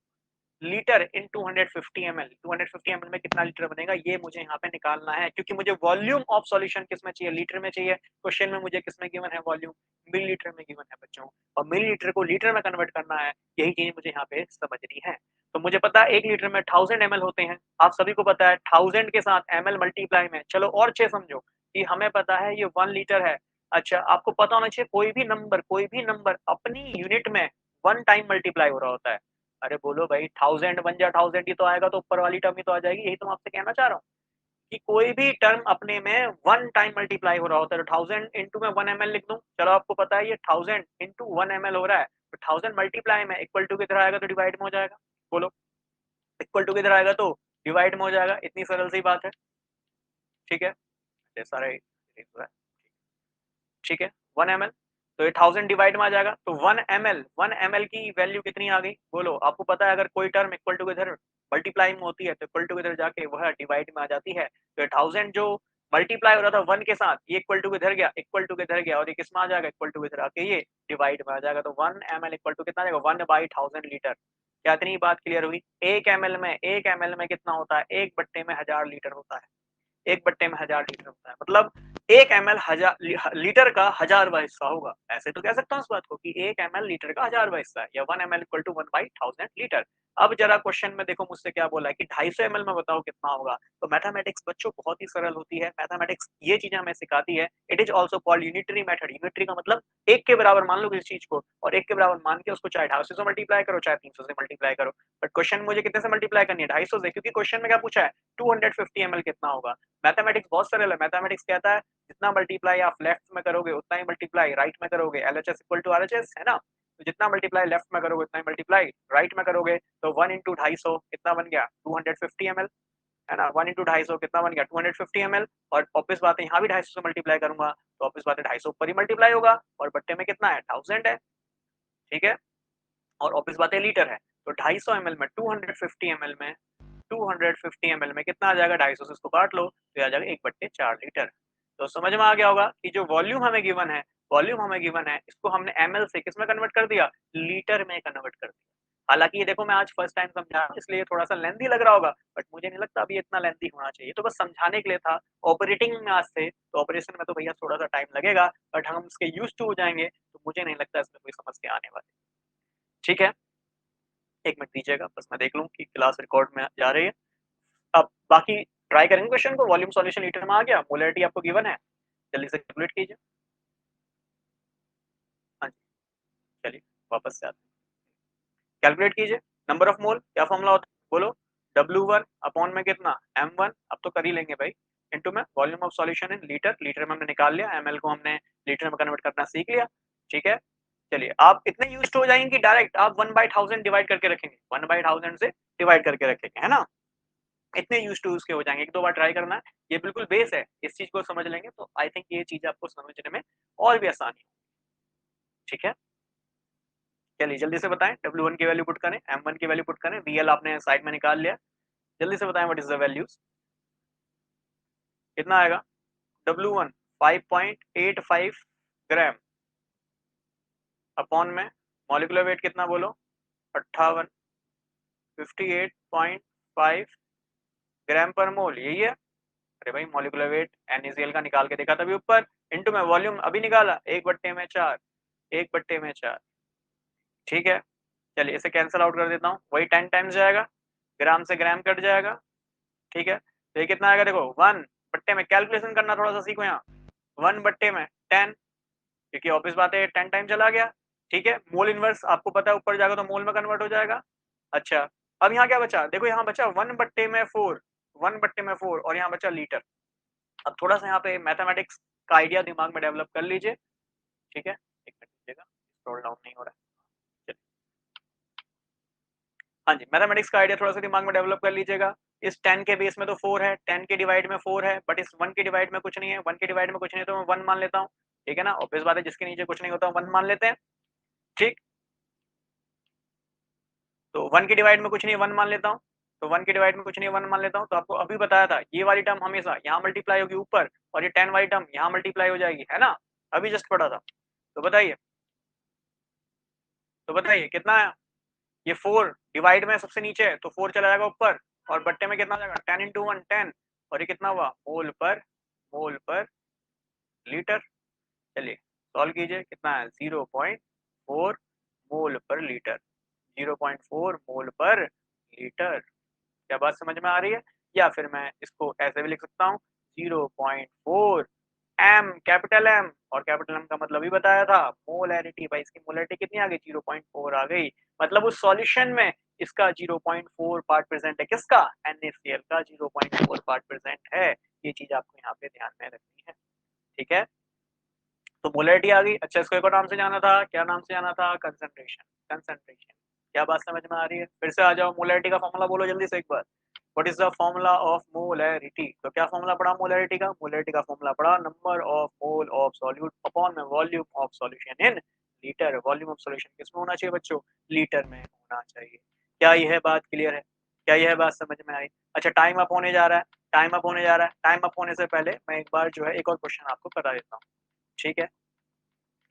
litre in 250 ml, 250 ml में कितना लीटर बनेगा, ये मुझे यहाँ पे निकालना है, क्योंकि मुझे वॉल्यूम ऑफ सॉल्यूशन किसमें चाहिए, लीटर में चाहिए, क्वेश्चन में मुझे किसमें गिवन है, वॉल्यूम मिलीलीटर में गिवन है बच्चों, और मिलीलीटर को लीटर में कन्वर्ट करना है, यही चीज मुझे यहाँ पे समझनी है। तो मुझे पता है 1 लीटर में 1000 ml होते हैं, आप सभी को पता है 1000 के साथ ml मल्टीप्लाई में, चलो और अच्छे समझो कि हमें पता है ये 1 लीटर है। अच्छा, आपको पता होना चाहिए कोई भी नंबर अपनी यूनिट में 1 टाइम मल्टीप्लाई हो रहा होता है। अरे बोलो भाई, 1000 बन जा 1000 ही तो आएगा, तो ऊपर वाली टर्म ही तो आ जाएगी, यही तो मैं आपसे कहना चाह रहा हूँ कि कोई भी टर्म अपने में 1 टाइम मल्टीप्लाई हो रहा होता है, तो 1000 इंटू में 1 ml लिख दूं, चलो आपको पता है ये 1000 इंटू 1 ml हो रहा है, तो 1000 मल्टीप्लाई में इक्वल टू किधर आएगा, तो डिवाइड में हो जाएगा, बोलो, इक्वल टू किधर आएगा, तो डिवाइड में हो जाएगा, इतनी सरल सी बात है, ठीक है, ये सारा ठीक है, 1 ml, तो ये 1000 डिवाइड में आ जाएगा। तो 1 ml की वैल्यू कितनी आ गई बोलो? आपको पता है अगर कोई टर्म इक्वल टू के इधर मल्टीप्लाई में होती है तो इक्वल टू के इधर जाके वह डिवाइड में आ जाती है। तो 1000 जो मल्टीप्लाई हो रहा था 1 के साथ, ये इक्वल टू के इधर गया, इक्वल टू के इधर गया, और ये किस में आ जाएगा? इक्वल टू के इधर आके ये डिवाइड में आ जाएगा। तो 1 ml इक्वल टू कितना आ जाएगा? 1/1000 लीटर। क्या इतनी बात क्लियर हुई? 1 ml में कितना होता है? 1/1000 लीटर होता है। 1/1000 लीटर होता है, मतलब 1 ml लीटर का 1000वां हिस्सा होगा। ऐसे तो कह सकता हूँ इस बात को कि 1 ml लीटर का 1000वां हिस्सा है, या 1 ml इक्वल टू 1/1000 लीटर। अब जरा क्वेश्चन में देखो मुझसे क्या बोला है कि 250 ml में बताओ कितना होगा। तो मैथमेटिक्स बच्चों बहुत ही सरल होती है। मैथमेटिक्स ये चीजें हमें सिखाती है। It is also called unitary method. Unitary का मतलब एक के बराबर मान लो किसी चीज को, और एक के बराबर मान के उसको चाहे 250 से मल्टीप्लाई करो, चाहे 300 से मल्टीप्लाई करो। बट क्वेश्चन मुझे कितने से मल्टीप्लाई करनी है? 250 से, क्योंकि क्वेश्चन में क्या पूछा है? 250 ml कितना होगा। मैथमेटिक्स बहुत सरल है। मैथमेटिक्स कहता है जितना मल्टीप्लाई आप लेफ्ट में करोगे उतना ही मल्टीप्लाई राइट में करोगे। एलएचएस इक्वल टू आरएचएस है ना। तो जितना मल्टीप्लाई लेफ्ट में करोगे उतना ही मल्टीप्लाई राइट में करोगे। तो 1 इंटू 250 कितना बन गया? 250 ml है ना। 1 इंटू 250 कितना बन गया? 250 ml। और ऑब्वियस बात है यहाँ भी 250 से मल्टीप्लाई करूंगा तो ऑब्वियस बात है 250 ऊपर ही मल्टीप्लाई होगा, और बट्टे में कितना है? 1000 है। ठीक है, और ऑब्वियस बात है लीटर है। तो 250 ml में 250 ml में 250 ml में कितना आ जाएगा? 250 से इसको काट लो तो आ जाएगा 1/4 लीटर। तो समझ में आ गया होगा कि जो वॉल्यूम हमें गिवन है, इसको हमने ml से किस में कन्वर्ट कर दिया? लीटर में कन्वर्ट कर दिया। हालांकि ये देखो मैं आज फर्स्ट टाइम समझा रहा हूं, इसलिए थोड़ा सा लेंथी लग रहा होगा, बट मुझे नहीं लगता अभी इतना लेंथी होना चाहिए। तो बस समझाने के लिए था। ऑपरेटिंग में आज से, तो ऑपरेशन में तो भैया थोड़ा सा टाइम लगेगा, बट हम उसके यूज टू हो जाएंगे तो मुझे नहीं लगता इसमें कोई समस्या आने वाली। ठीक है, एक मिनट दीजिएगा, बस मैं देख लूँ कि क्लास रिकॉर्ड में जा रही है। अब बाकी ट्राई करेंगे क्वेश्चन को। वॉल्यूम सॉल्यूशन लीटर में आ गया, मोलरिटी आपको गिवन है, जल्दी से कैलकुलेट कीजिए। हाँ जी, चलिए वापस से आते हैं। कैलकुलेट कीजिए। नंबर ऑफ मोल क्या फॉर्मूला होता है बोलो? W1 अपॉन में कितना? M1। अब तो कर ही लेंगे भाई, इनटू में volume of solution in litre. Litre में हमने निकाल लिया, ml को हमने लीटर में कन्वर्ट करना सीख लिया। ठीक है, चलिए आप इतने यूज हो जाएंगे कि डायरेक्ट आप 1/1000 डिवाइड करके रखेंगे, 1/1000 से डिवाइड करके रखेंगे, है ना। इतने यूज टू उसके हो जाएंगे। एक दो बार ट्राई करना है, ये बिल्कुल बेस है। इस चीज को समझ लेंगे तो आई थिंक ये चीज आपको समझने में और भी आसानी हो। ठीक है, चलिए जल्दी से बताएं। W1 की वैल्यू पुट करें, M1 की वैल्यू पुट करें, VL आपने साइड में निकाल लिया, जल्दी से बताएं व्हाट इज द वैल्यूज। कितना आएगा? W1 5.85 ग्राम अपॉन में मॉलिक्यूलर वेट कितना बोलो? 58 58.5 ग्राम पर मोल, यही है। अरे भाई मॉलिक्यूलर वेट NaCl का निकाल के देखा तभी ऊपर, इनटू में वॉल्यूम अभी निकाला 1/4, 1/4। ठीक है, चलिए इसे कैंसिल आउट कर देता हूँ, वही 10 टाइम्स जाएगा, ग्राम से ग्राम कट जाएगा। ठीक है, तो ये कितना आएगा देखो? 1/में कैलकुलेशन करना थोड़ा सा सीखो यहाँ। 1/10, क्योंकि ऑब्वियस बात है 10 टाइम चला गया। ठीक है, मोल इनवर्स आपको पता है ऊपर जाएगा तो मोल में कन्वर्ट हो जाएगा। अच्छा, अब यहाँ क्या बचा? देखो यहाँ बचा 1/4, 1/4, और यहाँ बचा लीटर। अब थोड़ा सा यहाँ पे मैथमेटिक्स का आइडिया दिमाग में डेवलप कर लीजिए। ठीक है, एक मिनट दीजिएगा, स्क्रॉल डाउन नहीं हो रहा है। हाँ जी, मैथमेटिक्स का आइडिया थोड़ा सा दिमाग में डेवलप कर लीजिएगा। इस 10 के बेस में तो 4 है, 10 के डिवाइड में 4 है, बट इस 1 के डिवाइड में कुछ नहीं है। 1 के डिवाइड में कुछ नहीं है तो मैं 1 मान लेता हूँ। ठीक है ना, ऑब्वियस बात है जिसके नीचे कुछ नहीं होता 1 मान लेते हैं। ठीक, तो 1 के डिवाइड में कुछ नहीं है 1 मान लेता हूँ। तो 1 के डिवाइड में कुछ नहीं है 1 मान लेता हूँ। तो आपको अभी बताया था ये वाली टर्म हमेशा यहाँ मल्टीप्लाई होगी ऊपर, और ये 10 वाली टर्म यहाँ मल्टीप्लाई हो जाएगी, है ना। अभी जस्ट पढ़ा था। तो बताइए, कितना है? ये 4 डिवाइड में सबसे नीचे है तो 4 चला जाएगा ऊपर, और बट्टे में कितना आ जाएगा? 10 इंटू 1 10, और ये कितना हुआ? मोल पर लीटर। चलिए सॉल्व कीजिए, कितना है? 0.4 मोल पर लीटर, 0.4 मोल पर लीटर। क्या बात समझ में आ रही है? या फिर मैं इसको ऐसे भी लिख सकता हूँ, 0.4 एम, कैपिटल एम, और कैपिटल एम का मतलब ही बताया था मोलैरिटी। भाई इसकी मोलैरिटी कितनी आ गई? 0.4 आ गई। मतलब उस सॉल्यूशन में इसका 0.4 पार्ट प्रेजेंट है। किसका? NaCl का 0.4 पार्ट प्रेजेंट है। ये चीज आपको यहाँ पे ध्यान में रखनी है। ठीक है, तो मोलैरिटी आ गई। अच्छा, इसको एक और नाम से जाना था, क्या नाम से जाना था? कंसंट्रेशन। क्या बात समझ में आ रही है? फिर से आ जाओ, मोलैरिटी का फॉर्मूला बोलो जल्दी से एक बार। What is the formula of molarity? तो क्या फॉर्मूला पड़ा मोलैरिटी का? मोलैरिटी का फॉर्मूला पड़ा number of mole of solute upon में volume of solution in litre. Volume of solution किसमें होना चाहिए बच्चों? लीटर में होना चाहिए। क्या यह बात क्लियर है? क्या यह बात समझ में आई? अच्छा, टाइम अप होने जा रहा है, टाइम अप होने जा रहा है। टाइम अप होने से पहले मैं एक बार जो है एक और क्वेश्चन आपको करा देता हूँ, ठीक है?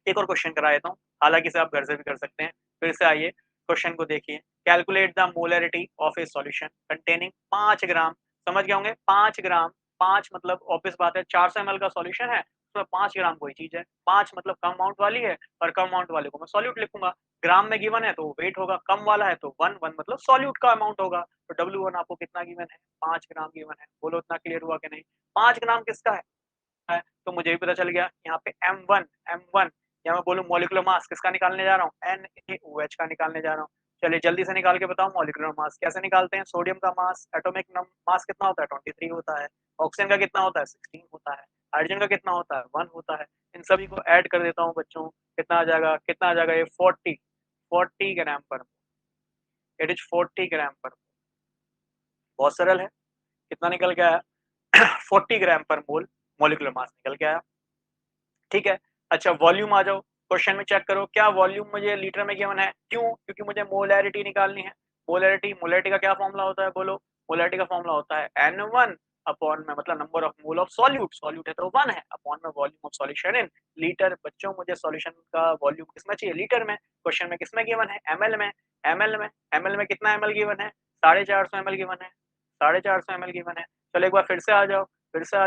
एक और क्वेश्चन करा देता हूँ, हालांकि इसे आप घर से भी कर सकते हैं। फिर से आइए क्वेश्चन को देखिए। Calculate the molarity of A solution containing 5 ग्राम, समझ गए होंगे 5 ग्राम, 5 मतलब ऑब्वियस बात है 400 ml का सॉल्यूशन है, उसमें 5 ग्राम कोई चीज है, 5 मतलब कम अमाउंट वाली है, और कम अमाउंट वाले को मैं सॉल्यूट लिखूंगा। ग्राम में गिवन है तो वेट होगा, कम वाला है तो 1 1 मतलब सॉल्यूट का अमाउंट होगा। तो W1 आपको कितना गिवन है? 5 ग्राम गिवन है। बोलो इतना क्लियर हुआ कि नहीं? 5 ग्राम किसका है? तो मुझे भी पता चल गया यहाँ पे M1 या मैं बोलूँ मॉलिक्यूलर मास किसका निकालने जा रहा हूँ? NaOH का निकालने जा रहा हूँ। चलिए जल्दी से निकाल के बताओ मॉलिक्यूलर मास कैसे निकालते हैं। सोडियम का मास एटॉमिक मास कितना होता है? 23 होता है। ऑक्सीजन का कितना होता है? 16 होता है। हाइड्रोजन का कितना होता है? 1 होता है। इन सभी को ऐड कर देता हूँ बच्चों, कितना आ जाएगा? कितना आ जाएगा ये? 40 ग्राम पर, इट इज 40 ग्राम पर। बहुत सरल है। कितना निकल के आया? 40 ग्राम पर मोल मॉलिक्यूलर मास निकल के आया, ठीक है। अच्छा वॉल्यूम आ जाओ, क्वेश्चन में चेक करो क्या वॉल्यूम मुझे लीटर में गिवन है? क्यों? क्योंकि मुझे मोलैरिटी निकालनी है। मोलैरिटी का क्या फॉर्मूला होता है? बोलो। मोलैरिटी का फॉर्मूला होता है N1 अपॉन में मतलब number of mole of solute, solute है तो 1 है, अपॉन में volume of solution in litre. बच्चों मुझे सॉल्यूशन का वॉल्यूम किसमें चाहिए? लीटर में। क्वेश्चन में किसमें गिवन है? एमएल में। एमएल में कितना एमएल गिवन है? 450 ml गिवन है। 450 ml गिवन है। चलो एक बार फिर से आ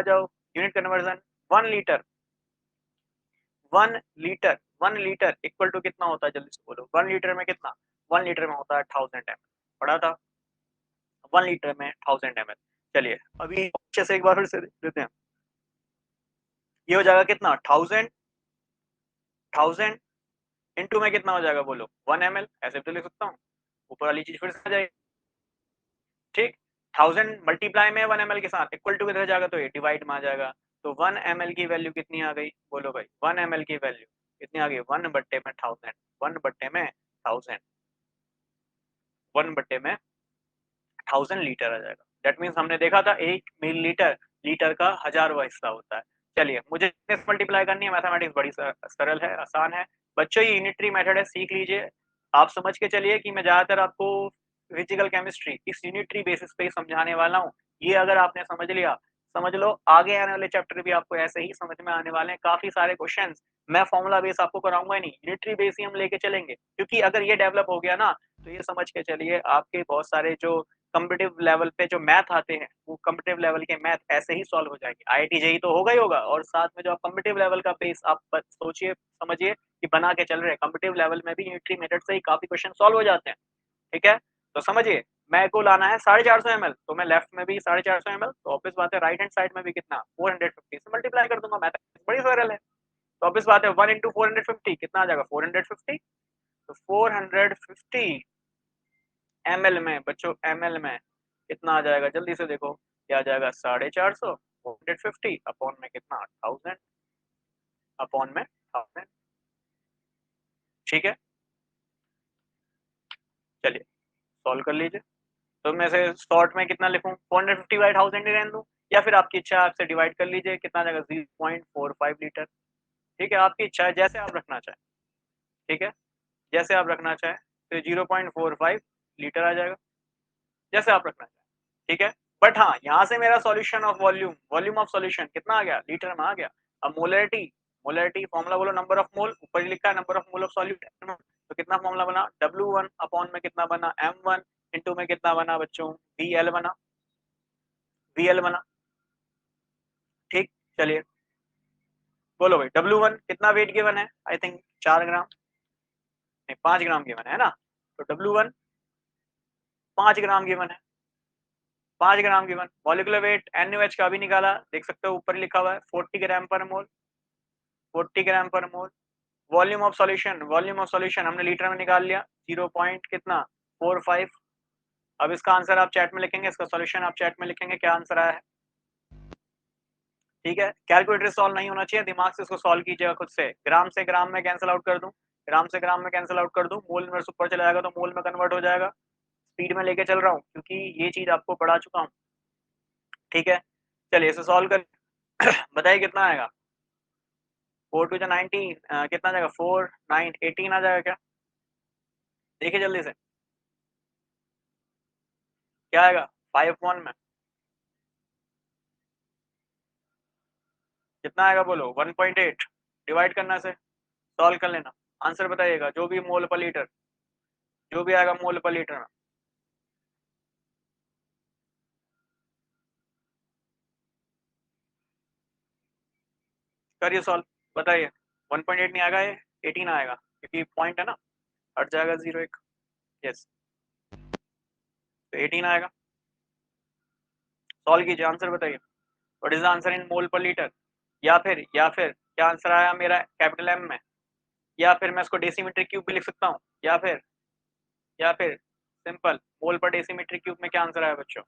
जाओ, unit conversion. 1 litre, 1 litre equal to कितना होता है? जल्दी से बोलो। 1 लीटर में कितना? 1 लीटर में होता है 1000 ml। पढ़ा था 1 लीटर में 1000 ml। चलिए अभी अच्छे से एक बार फिर से देख लेते हैं। ये हो जाएगा कितना? 1000 इंटू में कितना हो जाएगा? बोलो 1 ml। ऐसे तो लिख सकता हूँ, ऊपर वाली चीज फिर से आ जाएगी, ठीक। 1000 मल्टीप्लाई में 1 ml के साथ इक्वल टू किधर जाएगा? तो ये डिवाइड में आ जाएगा। तो 1 ml की वैल्यू कितनी आ गई? बोलो भाई 1 ml की वैल्यू कितनी आ गई? 1 बट्टे में 1000, 1 बट्टे में 1000, 1 बट्टे में 1000 लीटर आ जाएगा। दैट मीन्स हमने देखा था 1 मिली लीटर, लीटर का 1000वां हिस्सा होता है। चलिए मुझे मल्टीप्लाई करनी है, मैथमेटिक्स बड़ी सरल है, आसान है बच्चों। ये यूनिटरी मेथड है, सीख लीजिए। आप समझ के चलिए कि मैं ज्यादातर आपको फिजिकल केमिस्ट्री इस यूनिटरी बेसिस पे ही समझाने वाला हूँ। ये अगर आपने समझ लिया, समझ लो आगे आने वाले चैप्टर भी आपको ऐसे ही समझ में आने वाले हैं। काफी सारे क्वेश्चन मैं फॉर्मूला बेस आपको कराऊंगा ही नहीं, यूनिटरी बेस ही हम लेके चलेंगे, क्योंकि अगर ये डेवलप हो गया ना तो ये समझ के चलिए आपके बहुत सारे जो कॉम्पिटिटिव लेवल पे जो मैथ आते हैं वो कॉम्पिटिटिव लेवल के मैथ ऐसे ही सॉल्व हो जाएंगे। आईआईटी जेईई तो होगा ही होगा, और साथ में जो आप कॉम्पिटिटिव लेवल का बेस आप सोचिए समझिए कि बना के चल रहे हैं, कॉम्पिटिटिव लेवल में भी यूनिटरी मेथड से ही काफी क्वेश्चन सॉल्व हो जाते हैं, ठीक है। तो समझिए मैं को लाना है 450 ml, तो मैं लेफ्ट में भी 450 ml, तो ऑब्वियस बात है राइट हैंड साइड में भी कितना? 450 से मल्टीप्लाई कर दूंगा। मैथ बड़ी सरल है। तो ऑब्वियस बात है 1 इंटू 450 कितना आ जाएगा? 450। तो 450 ml में बच्चों, ml में कितना आ जाएगा? जल्दी से देखो क्या आ जाएगा? 450, 450 अपॉन में कितना? 1000, अपॉन में 1000, ठीक है। चलिए सॉल्व कर लीजिए। तो मैं से शॉर्ट में कितना लिखूं? 450/1000 ही रहने दूं, या फिर आपकी इच्छा है आपसे डिवाइड कर लीजिए, कितना आ जाएगा? 0.45 लीटर, ठीक है। आपकी इच्छा है, जैसे आप रखना चाहें, ठीक है, जैसे आप रखना चाहें। तो 0.45 लीटर आ जाएगा, जैसे आप रखना चाहें, ठीक है। बट हाँ यहाँ से मेरा solution of volume, volume of solution कितना आ गया? लीटर में आ गया। अब मोलरिटी, मोलरिटी फॉर्मूला बोलो। नंबर ऑफ मोल ऊपर ही लिखा है, number of mole of solute. तो कितना फॉर्मूला बना? W1 अपॉन में कितना बना? M1 इंटू में कितना बना बच्चों? VL बना, VL बना, ठीक। चलिए बोलो भाई W1 कितना वेट गिवन है? आई थिंक 4 ग्राम, नहीं 5 ग्राम गिवन है ना। तो W1 5 ग्राम गिवन है, 5 ग्राम गिवन। मॉलिक्यूलर वेट NaOH का भी निकाला, देख सकते हो ऊपर लिखा हुआ है 40 gram per mole, 40 gram per mole. Volume of solution, volume of solution हमने लीटर में निकाल लिया, 0 पॉइंट कितना? 45। अब इसका आंसर आप चैट में लिखेंगे, इसका सॉल्यूशन आप चैट में लिखेंगे क्या आंसर आया है, ठीक है। कैलकुलेटर सॉल्व नहीं होना चाहिए, दिमाग से इसको सॉल्व कीजिएगा खुद से ग्राम में कैंसिल आउट कर दूं, ग्राम से ग्राम में कैंसिल आउट कर दूं, मोल में ऊपर चला जाएगा तो मोल में कन्वर्ट हो जाएगा। स्पीड में लेके चल रहा हूँ क्योंकि ये चीज़ आपको पढ़ा चुका हूँ, ठीक है। चलिए इसे सॉल्व कर बताइए कितना आएगा। 4 टू 19 कितना आ जाएगा, 4 9 18 आ जाएगा क्या? देखिए जल्दी से क्या आएगा 5 1 में कितना आएगा बोलो, 1.8 डिवाइड करना से सॉल्व कर लेना, आंसर बताइएगा जो भी मोल पर लीटर, जो भी आएगा मोल पर लीटर में। करिए सॉल्व, बताइए 1.8 नहीं आएगा, ये 18 आएगा क्योंकि पॉइंट है ना, हट जाएगा 0 एक, यस तो 18 आएगा। सॉल्व कीजिए, आंसर बताइए what is the answer in mole per litre, या फिर क्या आंसर आया मेरा कैपिटल एम में, या फिर मैं इसको डेसीमीटर क्यूब भी लिख सकता हूँ, या फिर सिंपल मोल पर डेसीमीटर क्यूब में क्या आंसर आया बच्चों,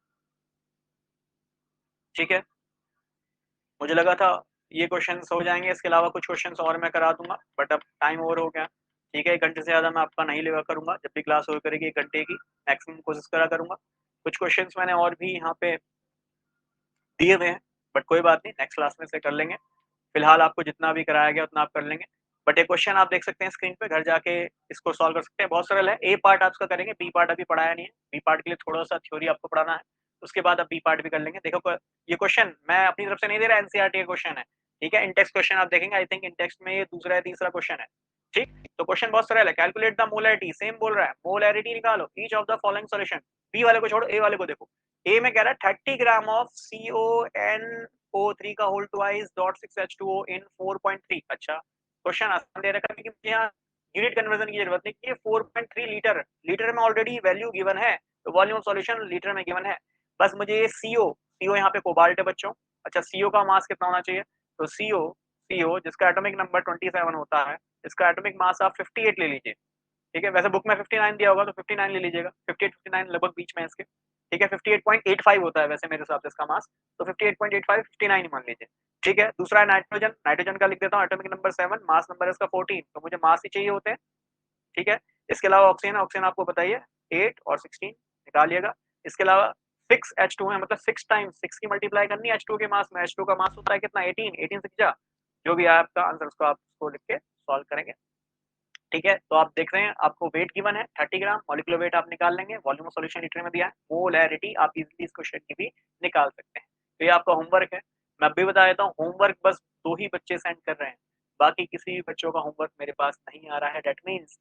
ठीक है। मुझे लगा था ये क्वेश्चन हो जाएंगे, इसके अलावा कुछ क्वेश्चन और मैं करा दूंगा बट अब टाइम ओवर हो गया, ठीक है। 1 घंटे से ज़्यादा मैं आपका नहीं लेवा करूंगा, जब भी क्लास हो करेगी 1 घंटे की मैक्सिमम कोशिश करा करूंगा। कुछ क्वेश्चन मैंने और भी यहाँ पे दिए हुए हैं बट कोई बात नहीं, नेक्स्ट क्लास में से कर लेंगे। फिलहाल आपको जितना भी कराया गया उतना आप कर लेंगे, बट एक क्वेश्चन आप देख सकते हैं स्क्रीन पे, घर जाके इसको सॉल्व कर सकते हैं, बहुत सरल है। ए पार्ट आपका करेंगे, बी पार्ट अभी पढ़ाया नहीं है, बी पार्ट के लिए थोड़ा सा थ्योरी आपको पढ़ाना है, उसके बाद आप बी पार्ट भी कर लेंगे। देखो ये क्वेश्चन मैं अपनी तरफ से नहीं दे रहा, एनसीईआरटी का क्वेश्चन है, ठीक है। इंटेक्स क्वेश्चन आप देखेंगे, आई थिंक इंटेक्स में ये दूसरा या तीसरा क्वेश्चन है, ठीक। तो क्वेश्चन बहुत सरल है, कैलकुलेट द मोलैरिटी, सेम बोल रहा है, मोलैरिटी निकालो each of the following solution. B वाले को छोड़ो, ए वाले को देखो। ए में कह रहा है 30 ग्राम ऑफ CONO3 का होल ट्वाइस डॉट 6H2O इन 4.3। अच्छा क्वेश्चन आसान दे रखा है, लेकिन यहाँ यूनिट कन्वर्जन की जरूरत नहीं है। 4.3 लीटर, लीटर में ऑलरेडी वैल्यू गिवन है, तो वॉल्यूम सॉल्यूशन लीटर में गिवन है, बस मुझे ये सीओ यहाँ पे कोबाल्ट है बच्चों। अच्छा सीओ का मास कितना होना चाहिए, तो सीओ जिसका एटॉमिक नंबर 27 होता है, इसका एटॉमिक मास आप 58 ले लीजिए, ठीक है। वैसे बुक में 59 दिया होगा तो 59 ले लीजिएगा, 58 59 लगभग बीच में इसके, ठीक है। 58.85 होता है वैसे मेरे हिसाब से इसका मास, तो 58.85 59 ही मान लीजिए, ठीक है। दूसरा है नाइट्रोजन, नाइट्रोजन का लिख देता हूँ एटॉमिक नंबर 7, मास नंबर है इसका 14, तो मुझे मास ही चाहिए होते हैं, ठीक है। इसके अलावा ऑक्सीजन, ऑक्सीजन आपको बताइए 8 और 16 निकालिएगा। इसके अलावा 6H2 है, मतलब 6 टाइम्स 6 की मल्टीप्लाई करनी है H2 के मास में, H2 का मास होता है कितना 18, 18 से जा, जो भी आया आपका आंसर उसको आप उसको लिख के सॉल्व करेंगे, ठीक है। तो आप देख रहे हैं आपको वेट गिवन है 30 ग्राम, मॉलिक्यूलर वेट आप निकाल लेंगे, वॉल्यूम ऑफ सॉल्यूशन लीटर में दिया है, मोलैरिटी आप इजीली इस क्वेश्चन की भी निकाल सकते हैं। तो ये आपका होमवर्क है, मैं अभी बता देता हूँ, होमवर्क बस 2 ही बच्चे सेंड कर रहे हैं, बाकी किसी भी बच्चों का होमवर्क मेरे पास नहीं आ रहा है। दैट मीन्स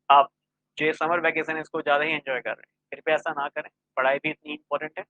आप जो समर वैकेशन है इसको ज़्यादा ही एंजॉय कर रहे हैं, कृपया ऐसा ना करें, पढ़ाई भी इतनी इंपॉर्टेंट है।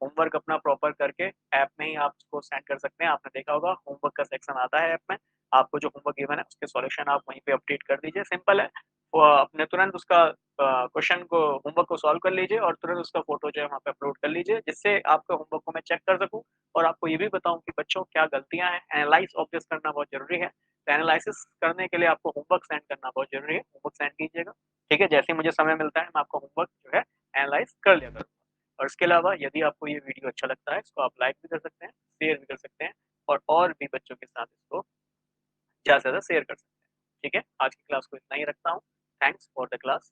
होमवर्क अपना प्रॉपर करके ऐप में ही आप उसको सेंड कर सकते हैं, आपने देखा होगा होमवर्क का सेक्शन आता है ऐप में, आपको जो होमवर्क गिवन है उसके सॉल्यूशन आप वहीं पे अपडेट कर दीजिए, सिंपल है। वो अपने तुरंत उसका क्वेश्चन को होमवर्क को सॉल्व कर लीजिए और तुरंत उसका फोटो जो है वहाँ पे अपलोड कर लीजिए, जिससे आपके होमवर्क को मैं चेक कर सकूँ और आपको ये भी बताऊँ कि बच्चों क्या गलतियाँ हैं। एनालाइज ऑब्वियस करना बहुत जरूरी है, तो एनालिसिस करने के लिए आपको होमवर्क सेंड करना बहुत जरूरी है, होमवर्क सेंड कीजिएगा, ठीक है। जैसे ही मुझे समय मिलता है मैं आपका होमवर्क जो है एनालाइज कर लिया करूँगा। और इसके अलावा यदि आपको ये वीडियो अच्छा लगता है इसको आप लाइक भी कर सकते हैं, शेयर भी कर सकते हैं, और भी बच्चों के साथ इसको ज़्यादा से ज़्यादा शेयर कर सकते हैं, ठीक है। आज की क्लास को इतना ही रखता हूँ, थैंक्स फॉर द क्लास।